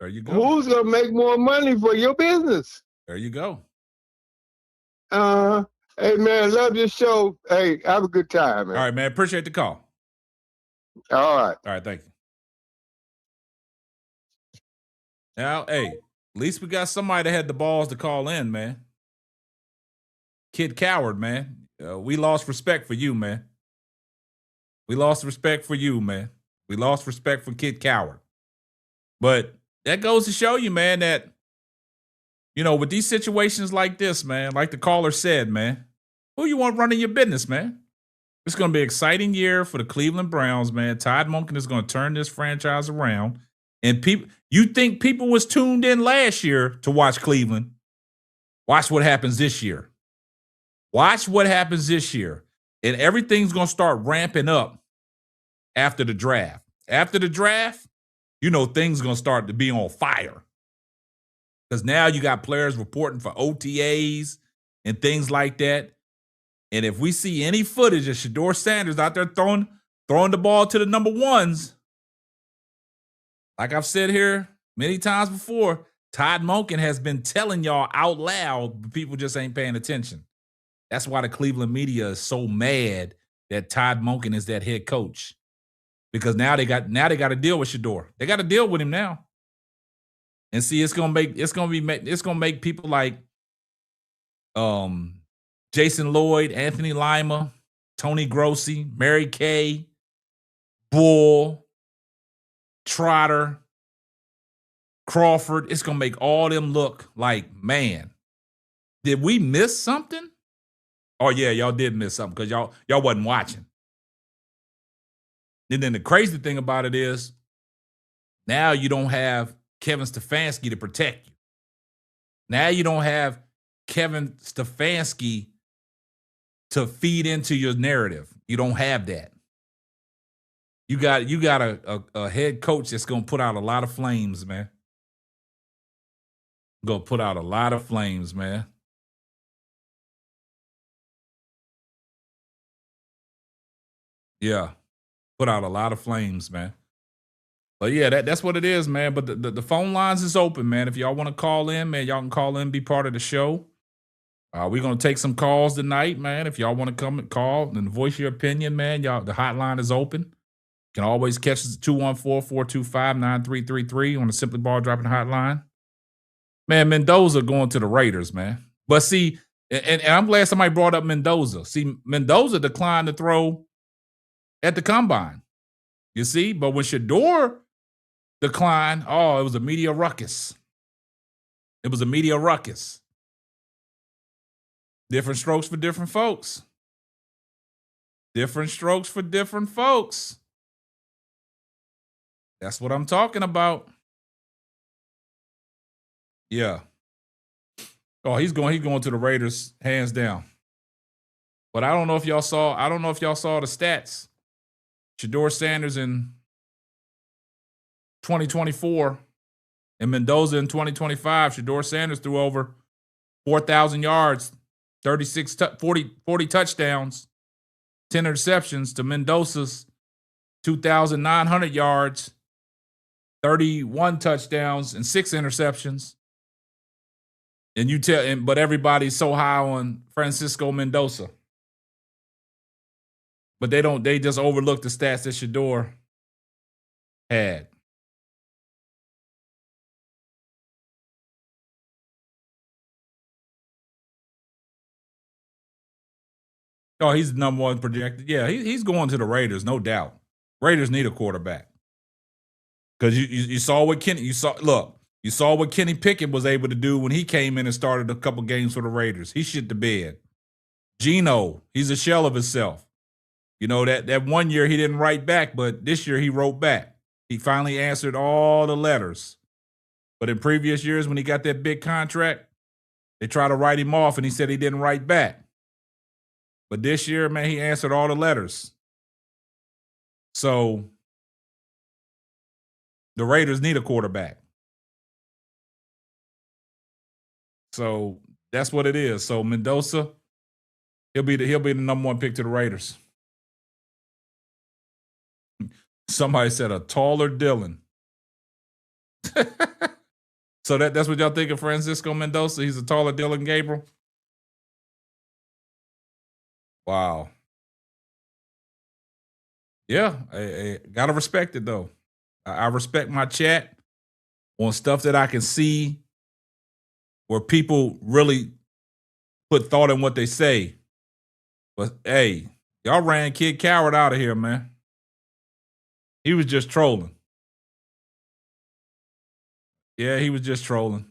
There you go.
Who's going to make more money for your business?
There you go.
Hey, man, love your show. Hey, have a good time, man.
All right, man. Appreciate the call.
All right.
All right, thank you. Now, hey, at least we got somebody that had the balls to call in, man. Kid Coward, man. We lost respect for you, man. We lost respect for you, man. We lost respect for Kid Coward. But that goes to show you, man, that, with these situations like this, man, like the caller said, man, who you want running your business, man? It's going to be an exciting year for the Cleveland Browns, man. Todd Monken is going to turn this franchise around. And you think people was tuned in last year to watch Cleveland. Watch what happens this year. Watch what happens this year. And everything's going to start ramping up after the draft. After the draft, things going to start to be on fire. Because now you got players reporting for OTAs and things like that. And if we see any footage of Shedeur Sanders out there throwing the ball to the number ones, like I've said here many times before, Todd Monken has been telling y'all out loud, but people just ain't paying attention. That's why the Cleveland media is so mad that Todd Monken is that head coach. Because now they got to deal with Shedeur. They got to deal with him now. And see, it's gonna make people like Jason Lloyd, Anthony Lima, Tony Grossi, Mary Kay, Bull, Trotter, Crawford. It's gonna make all them look like, man, did we miss something? Oh yeah, y'all did miss something because y'all wasn't watching. And then the crazy thing about it is now you don't have Kevin Stefanski to protect you. Now you don't have Kevin Stefanski to feed into your narrative. You don't have that. You got a head coach that's going to put out a lot of flames, man. Going to put out a lot of flames, man. Yeah. put out a lot of flames, man. But yeah, that's what it is, man. But the phone lines is open, man. If y'all want to call in, man, y'all can call in, be part of the show. We're gonna take some calls tonight, man. If y'all want to come and call and voice your opinion, man, y'all, the hotline is open. You can always catch us at 214-425-9333 on the Simply Ball Dropping hotline. Man, Mendoza going to the Raiders, man. But see, and I'm glad somebody brought up Mendoza. See, Mendoza declined to throw at the combine. You see, but when Shedeur declined, it was a media ruckus. It was a media ruckus. Different strokes for different folks. Different strokes for different folks. That's what I'm talking about. Yeah. Oh, he's going to the Raiders, hands down. But I don't know if y'all saw the stats. Shedeur Sanders in 2024 and Mendoza in 2025. Shedeur Sanders threw over 4,000 yards, 40 touchdowns, 10 interceptions to Mendoza's 2,900 yards, 31 touchdowns, and 6 interceptions. And but everybody's so high on Francisco Mendoza. But they just overlook the stats that Shedeur had. Oh, he's the number one projected. Yeah, he's going to the Raiders, no doubt. Raiders need a quarterback. Because you saw what Kenny Pickett was able to do when he came in and started a couple games for the Raiders. He shit the bed. Geno, he's a shell of himself. You know, that one year he didn't write back, but this year he wrote back. He finally answered all the letters. But in previous years when he got that big contract, they tried to write him off and he said he didn't write back. But this year, man, he answered all the letters. So the Raiders need a quarterback. So that's what it is. So Mendoza, he'll be the number one pick to the Raiders. Somebody said a taller Dylan. So that's what y'all think of Francisco Mendoza? He's a taller Dylan Gabriel? Wow. Yeah, I gotta respect it though. I respect my chat on stuff that I can see where people really put thought in what they say. But hey, y'all ran Kid Coward out of here, man. He was just trolling. Yeah, he was just trolling.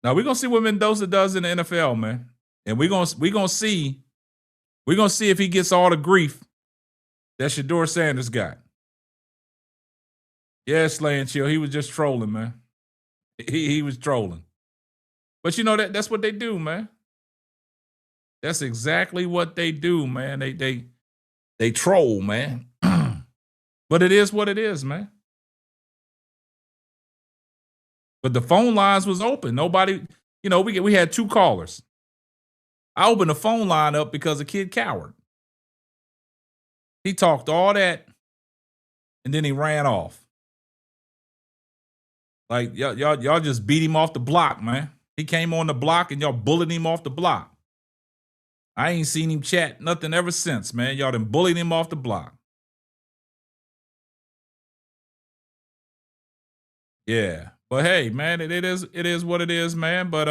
Now we're gonna see what Mendoza does in the NFL, man. And we're gonna see if he gets all the grief that Shedeur Sanders got. Yeah, Slay and Chill. He was just trolling, man. He was trolling. But you know that's what they do, man. That's exactly what they do, man. They troll, man. But it is what it is, man. But the phone lines was open. Nobody, we had 2 callers. I opened the phone line up because of Kid Coward. He talked all that, and then he ran off. Like y'all just beat him off the block, man. He came on the block and y'all bullied him off the block. I ain't seen him chat nothing ever since, man. Y'all done bullied him off the block. Yeah. But hey, man, it is what it is, man. But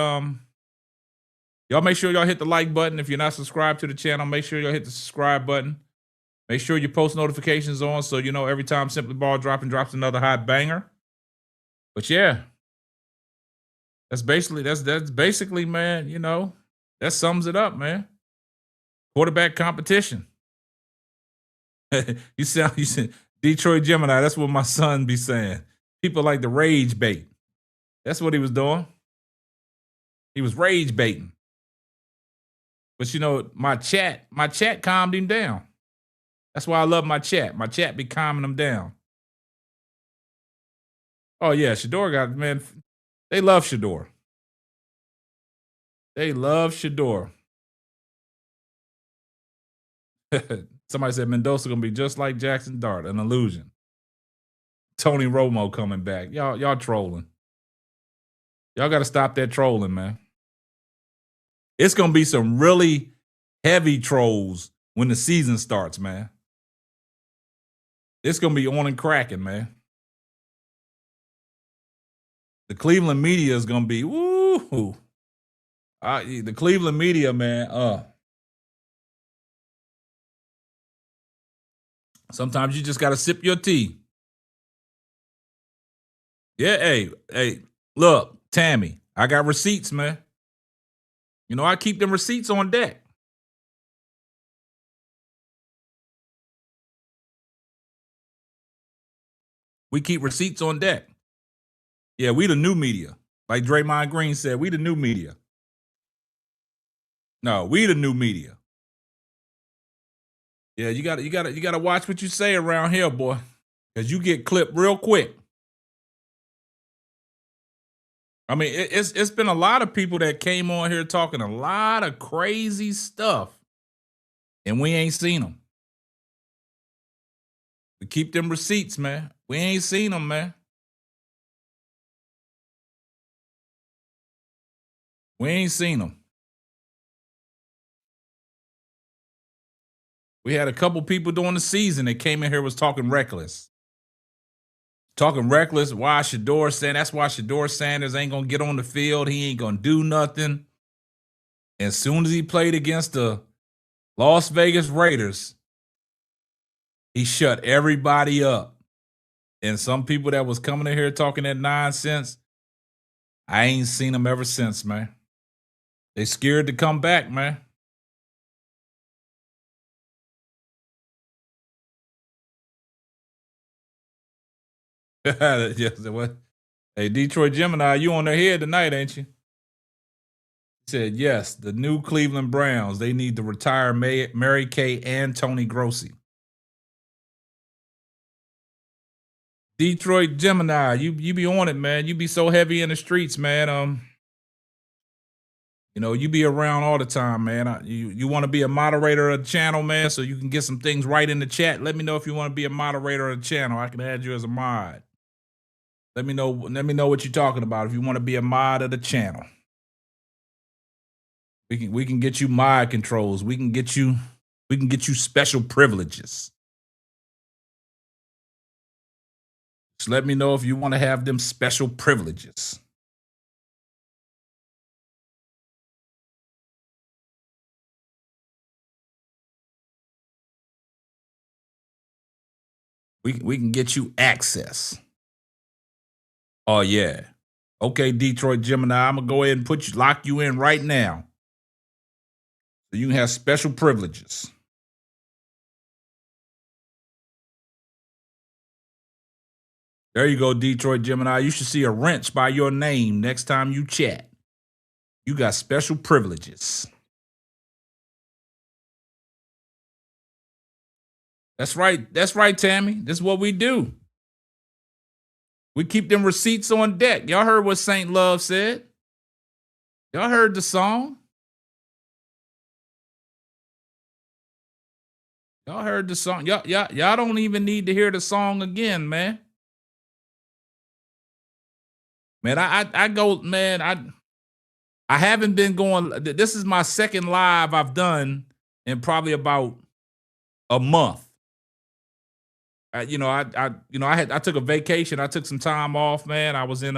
y'all make sure y'all hit the like button. If you're not subscribed to the channel, make sure y'all hit the subscribe button. Make sure your post notifications on so you know every time Simply Ball drops another hot banger. But yeah, that's basically, man, that sums it up, man. Quarterback competition. you said Detroit Gemini. That's what my son be saying. People like the rage bait. That's what he was doing. He was rage baiting. But my chat calmed him down. That's why I love my chat. My chat be calming him down. Oh yeah, Shedeur man. They love Shedeur. They love Shedeur. Somebody said Mendoza gonna be just like Jackson Dart, an illusion. Tony Romo coming back. Y'all trolling. Y'all got to stop that trolling, man. It's gonna be some really heavy trolls when the season starts, man. It's gonna be on and cracking, man. The Cleveland media is gonna be woo. The Cleveland media, man. Sometimes you just gotta sip your tea. Yeah, hey, look, Tammy, I got receipts, man. You know, I keep them receipts on deck. We keep receipts on deck. Yeah, we the new media. Like Draymond Green said, we the new media. No, we the new media. Yeah, you gotta watch what you say around here, boy. Because you get clipped real quick. I mean, it's been a lot of people that came on here talking a lot of crazy stuff, and we ain't seen them. We keep them receipts, man. We ain't seen them, man. We ain't seen them. We had a couple people during the season that came in here was talking reckless. Talking reckless. Why Shedeur Sanders? That's why Shedeur Sanders ain't gonna get on the field. He ain't gonna do nothing. As soon as he played against the Las Vegas Raiders, he shut everybody up. And some people that was coming in here talking that nonsense, I ain't seen them ever since, man. They scared to come back, man. Yes, what? Hey, Detroit Gemini, you on their head tonight, ain't you? He said, yes, the new Cleveland Browns, they need to retire Mary Kay and Tony Grossi. Detroit Gemini, you be on it, man. You be so heavy in the streets, man. You know, you be around all the time, man. You want to be a moderator of the channel, man, so you can get some things right in the chat. Let me know if you want to be a moderator of the channel. I can add you as a mod. Let me know what you're talking about if you want to be a mod of the channel. We can get you mod controls. We can get you special privileges. Just let me know if you want to have them special privileges. We can get you access. Oh yeah. Okay, Detroit Gemini, I'm gonna go ahead and lock you in right now. So you can have special privileges. There you go, Detroit Gemini. You should see a wrench by your name next time you chat. You got special privileges. That's right. That's right, Tammy. This is what we do. We keep them receipts on deck. Y'all heard what Saint Love said? Y'all heard the song? Y'all heard the song. Y'all don't even need to hear the song again, man. Man, I go, man, I haven't been going. This is my second live I've done in probably about a month. I took a vacation. I took some time off, man. I was in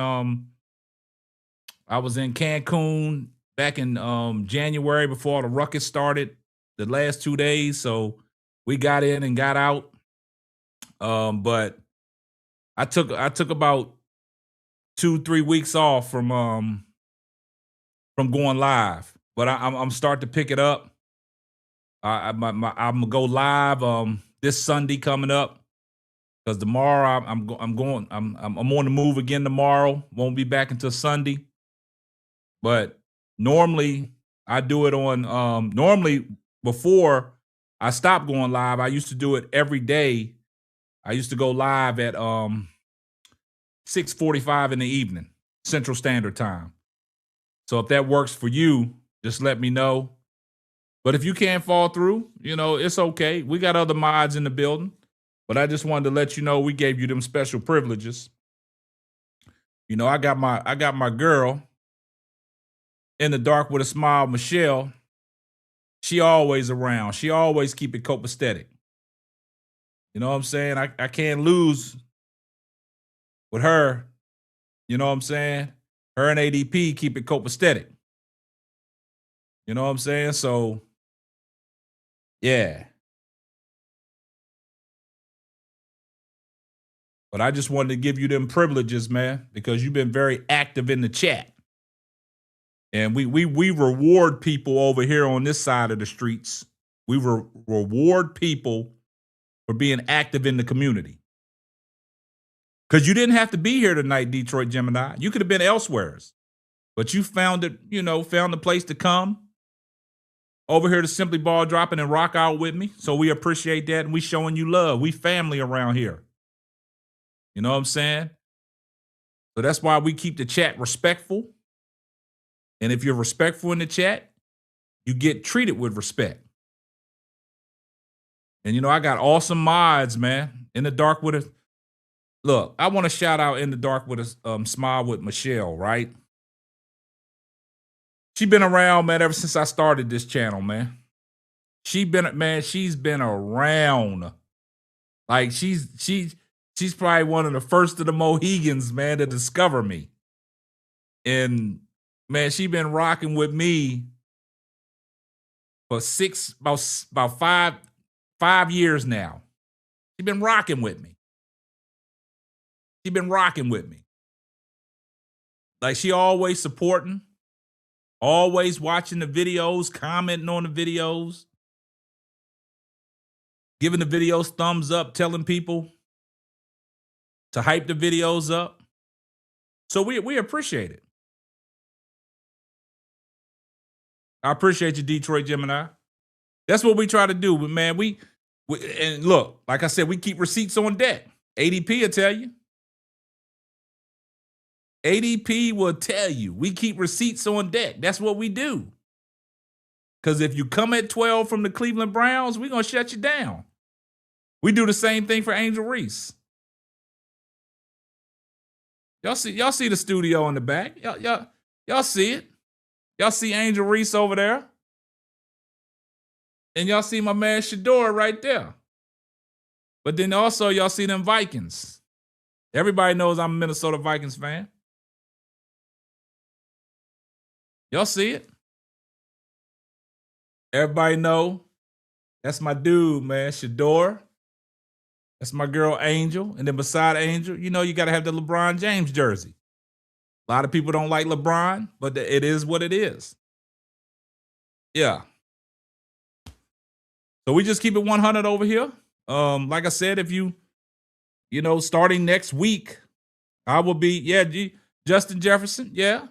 Cancun back in January before all the ruckus started, the last 2 days. So we got in and got out. But I took about 2-3 weeks off from going live. But I'm starting to pick it up. I'm gonna go live this Sunday coming up. Because tomorrow I'm on the move again tomorrow. Won't be back until Sunday. But normally I do it on normally before I stopped going live, I used to do it every day. I used to go live at 6:45 in the evening, Central Standard Time. So if that works for you, just let me know. But if you can't fall through, it's okay. We got other mods in the building. But I just wanted to let you know we gave you them special privileges. I got my girl in the dark with a smile, Michelle. She always around. She always keep it copacetic. You know what I'm saying? I can't lose with her. You know what I'm saying? Her and ADP keep it copacetic. You know what I'm saying? So, yeah. But I just wanted to give you them privileges, man, because you've been very active in the chat. And we reward people over here on this side of the streets. We reward people for being active in the community. Because you didn't have to be here tonight, Detroit Gemini. You could have been elsewhere. But you found it, found the place to come over here to Simply Ball Dropping and rock out with me. So we appreciate that. And we showing you love. We family around here. You know what I'm saying? So that's why we keep the chat respectful. And if you're respectful in the chat, you get treated with respect. And, I got awesome mods, man. In the dark with a... Look, I want to shout out In the Dark with a smile with Michelle, right? She been around, man, ever since I started this channel, man. She's been around. Like, she's probably one of the first of the Mohegans, man, to discover me. And, man, she been rocking with me for about 5 years now. She been rocking with me. She been rocking with me. Like, she always supporting, always watching the videos, commenting on the videos, giving the videos thumbs up, telling people to hype the videos up. So we appreciate it. I appreciate you, Detroit Gemini. That's what we try to do. But, man, we and look, like I said, we keep receipts on deck. ADP will tell you. ADP will tell you. We keep receipts on deck. That's what we do. Because if you come at 12 from the Cleveland Browns, we're going to shut you down. We do the same thing for Angel Reese. Y'all see the studio in the back. Y'all see it. Y'all see Angel Reese over there. And y'all see my man Shedeur right there. But then also y'all see them Vikings. Everybody knows I'm a Minnesota Vikings fan. Y'all see it? Everybody know that's my dude, man, Shedeur. That's my girl, Angel. And then beside Angel, you got to have the LeBron James jersey. A lot of people don't like LeBron, but it is what it is. Yeah. So we just keep it 100 over here. Like I said, if starting next week, I will be, Justin Jefferson, yeah.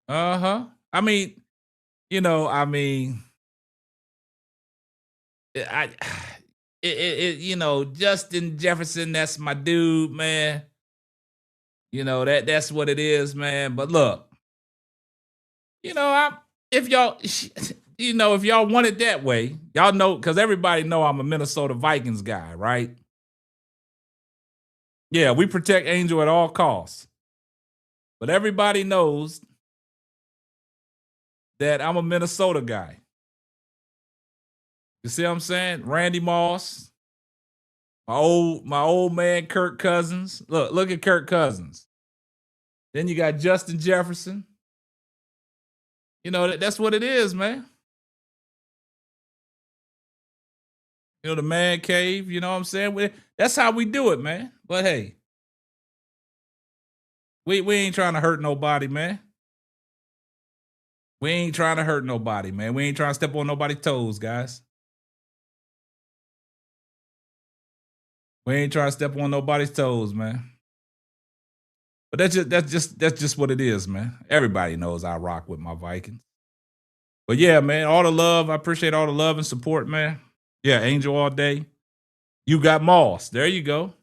I mean, Justin Jefferson, that's my dude, man. That's what it is, man. But look, if y'all want it that way, y'all know, because everybody know I'm a Minnesota Vikings guy, right? Yeah, we protect Angel at all costs. But everybody knows that I'm a Minnesota guy. You see what I'm saying? Randy Moss, my old man Kirk Cousins. Look at Kirk Cousins. Then you got Justin Jefferson. That's what it is, man. The man cave, you know what I'm saying? That's how we do it, man. But hey, we ain't trying to hurt nobody, man. We ain't trying to hurt nobody, man. We ain't trying to step on nobody's toes, guys. We ain't trying to step on nobody's toes, man. But that's just what it is, man. Everybody knows I rock with my Vikings. But yeah, man, all the love. I appreciate all the love and support, man. Yeah, Angel all day. You got Moss. There you go.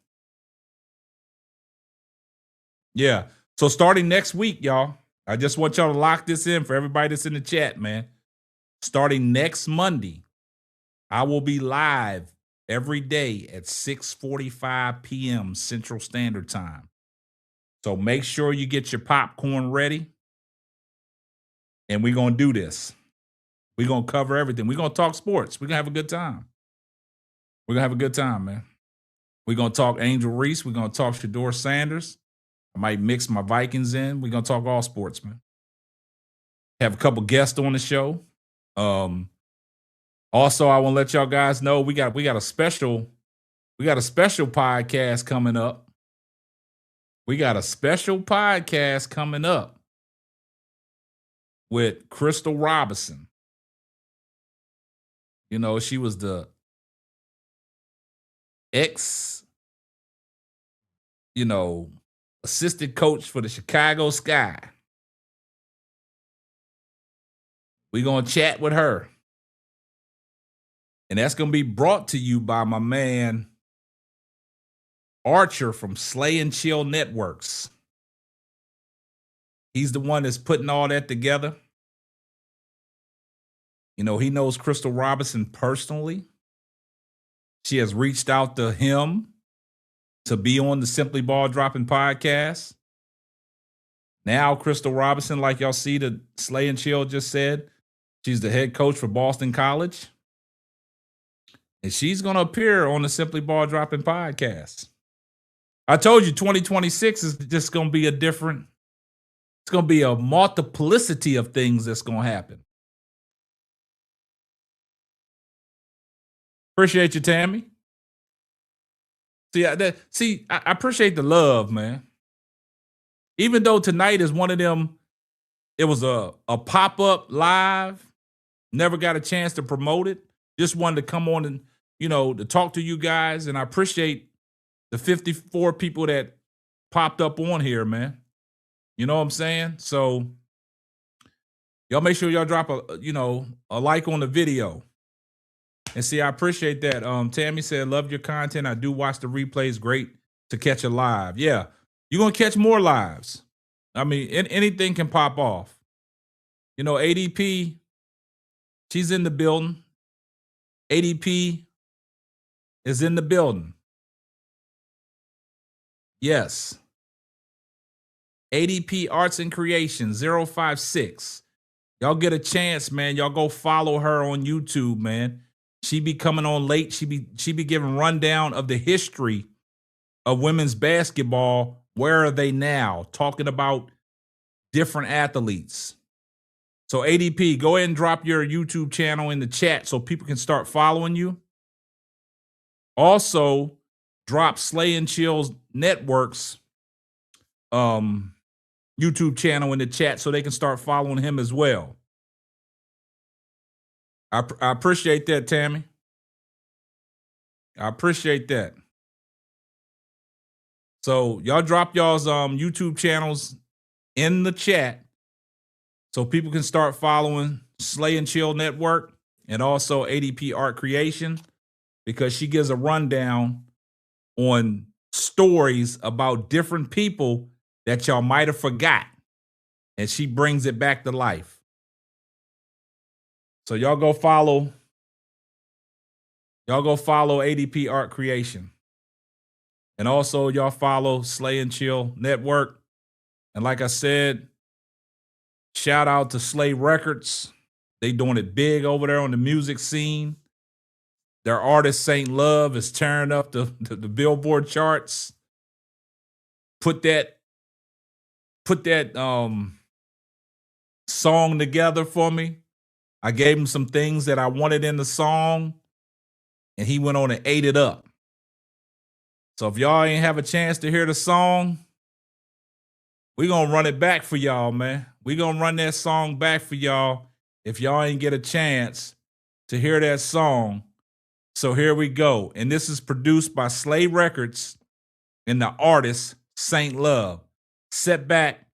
Yeah. So starting next week, y'all, I just want y'all to lock this in for everybody that's in the chat, man. starting next Monday, I will be live every day at 6:45 p.m. Central Standard Time. So make sure you get your popcorn ready. And we're going to do this. We're going to cover everything. We're going to talk sports. We're going to have a good time. We're going to have a good time, man. We're going to talk Angel Reese. We're going to talk Shedeur Sanders. I might mix my Vikings in. We're going to talk all sports, man. Have a couple guests on the show. Also, I want to let y'all guys know we got a special podcast coming up. We got a special podcast coming up with Crystal Robinson. You know, she was the assistant coach for the Chicago Sky. We're going to chat with her. And that's going to be brought to you by my man Archer from Slay and Chill Networks. He's the one that's putting all that together. You know, he knows Crystal Robinson personally. She has reached out to him to be on the Simply Ball Dropping podcast. Now, Crystal Robinson, like y'all see the Slay and Chill just said, she's the head coach for Boston College. And she's going to appear on the Simply Ball Dropping podcast. I told you 2026 is just going to be it's going to be a multiplicity of things that's going to happen. Appreciate you, Tammy. I appreciate the love, man. Even though tonight is one of them, it was a pop-up live, never got a chance to promote it. Just wanted to come on and, to talk to you guys. And I appreciate the 54 people that popped up on here, man. You know what I'm saying? So y'all make sure y'all drop a like on the video. And see, I appreciate that. Tammy said, love your content. I do watch the replays. Great to catch a live. Yeah, you're going to catch more lives. I mean, anything can pop off. ADP, she's in the building. ADP is in the building. Yes. ADP Arts and Creation 056. Y'all get a chance, man. Y'all go follow her on YouTube, man. She be coming on late. She be giving rundown of the history of women's basketball. Where are they now? Talking about different athletes. So ADP, go ahead and drop your YouTube channel in the chat so people can start following you. Also, drop Slay and Chill's Networks YouTube channel in the chat so they can start following him as well. I appreciate that, Tammy. I appreciate that. So y'all drop y'all's YouTube channels in the chat so people can start following Slay and Chill Network and also ADP Art Creation, because she gives a rundown on stories about different people that y'all might have forgot, and she brings it back to life. So y'all go follow ADP Art Creation. And also y'all follow Slay and Chill Network. And like I said, shout out to Slay Records. They doing it big over there on the music scene. Their artist Saint Love is tearing up the Billboard charts. Put that song together for me. I gave him some things that I wanted in the song, and he went on and ate it up. So if y'all ain't have a chance to hear the song, we're going to run it back for y'all, man. We're going to run that song back for y'all if y'all ain't get a chance to hear that song. So here we go. And this is produced by Slay Records and the artist Saint Love. Sit back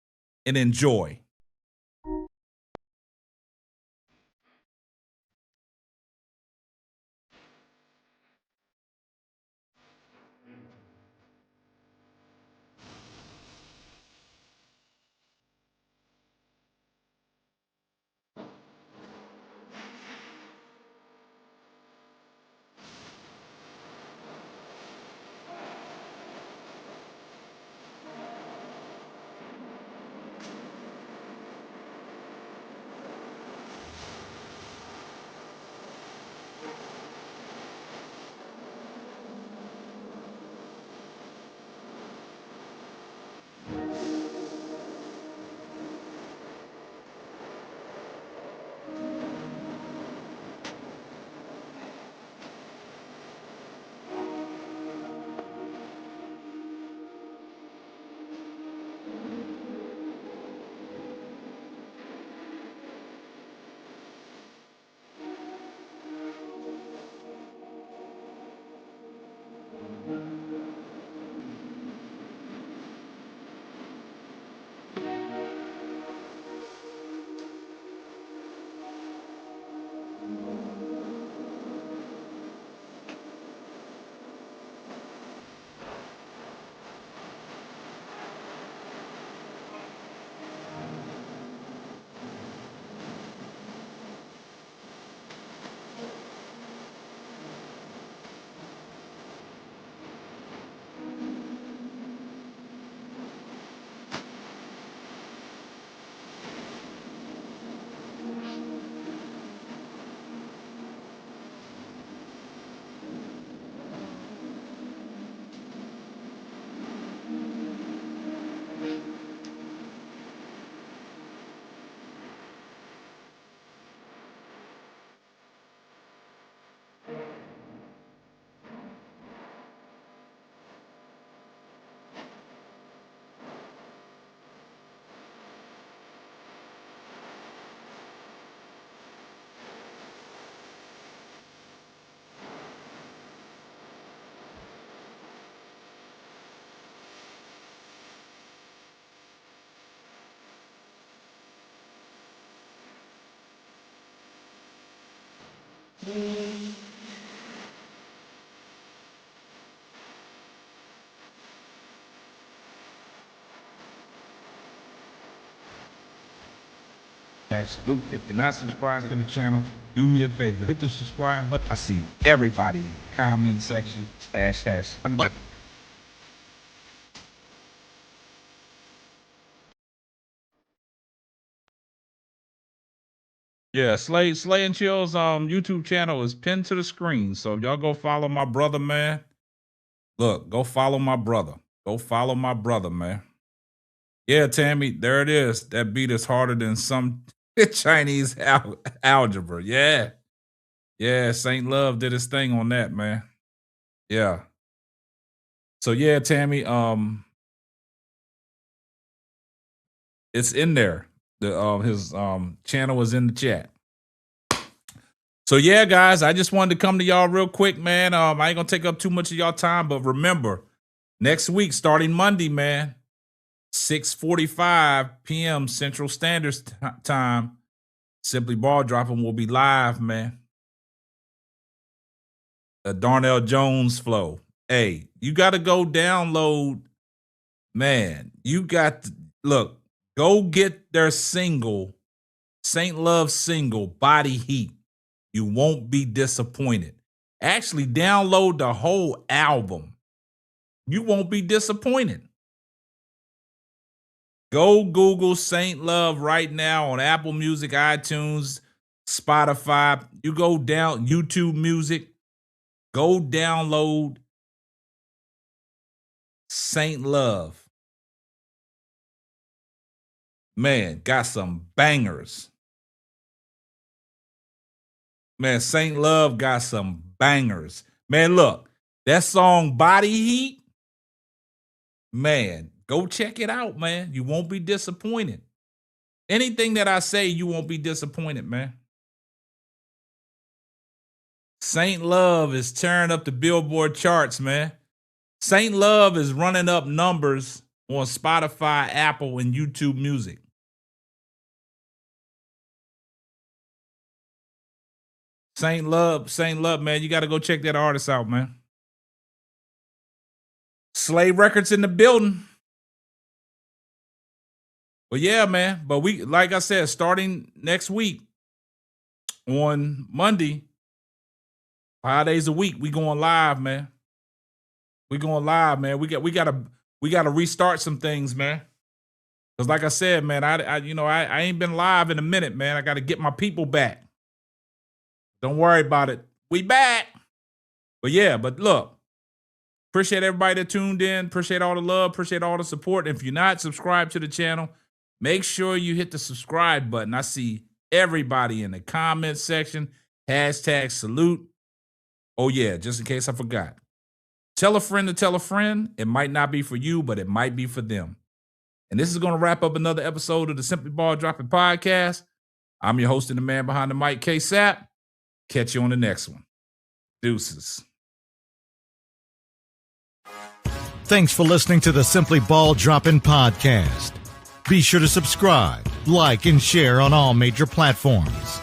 and enjoy. Salute. If you're not subscribed to the channel, do me a favor. Hit the subscribe button. I see everybody in the comment section. // Yeah, Slay and Chill's YouTube channel is pinned to the screen. So y'all go follow my brother, man. Look, go follow my brother. Go follow my brother, man. Yeah, Tammy, there it is. That beat is harder than some Chinese algebra. Yeah. Yeah, Saint Love did his thing on that, man. Yeah. So yeah, Tammy, it's in there. His channel is in the chat. So yeah, guys, I just wanted to come to y'all real quick, man. I ain't gonna take up too much of y'all time, but remember, next week, starting Monday, man, 6:45 p.m. Central Standard Time, Simply Ball Dropping will be live, man. The Darnell Jones flow. Hey, you got to go download, man. You got to, look, go get their single, Saint Love single, Body Heat. You won't be disappointed. Actually, download the whole album. You won't be disappointed. Go Google Saint Love right now on Apple Music, iTunes, Spotify. You go down YouTube Music. Go download Saint Love. Man, got some bangers. Man, Saint Love got some bangers. Man, look, that song Body Heat, man, go check it out, man. You won't be disappointed. Anything that I say, you won't be disappointed, man. Saint Love is tearing up the Billboard charts, man. Saint Love is running up numbers on Spotify, Apple, and YouTube Music. Saint Love, man. You got to go check that artist out, man. Slay Records in the building. Well, yeah, man. But we, like I said, starting next week on Monday, 5 days a week, we going live, man. We going live, man. We got to restart some things, man. Because like I said, man, I ain't been live in a minute, man. I got to get my people back. Don't worry about it. We back. But yeah, but look, appreciate everybody that tuned in. Appreciate all the love. Appreciate all the support. If you're not subscribed to the channel, make sure you hit the subscribe button. I see everybody in the comment section. Hashtag salute. Oh yeah, just in case I forgot. Tell a friend to tell a friend. It might not be for you, but it might be for them. And this is going to wrap up another episode of the Simply Ball Dropping Podcast. I'm your host and the man behind the mic, K-Sap. Catch you on the next one. Deuces.
Thanks for listening to the Simply Ball Dropping Podcast. Be sure to subscribe, like, and share on all major platforms.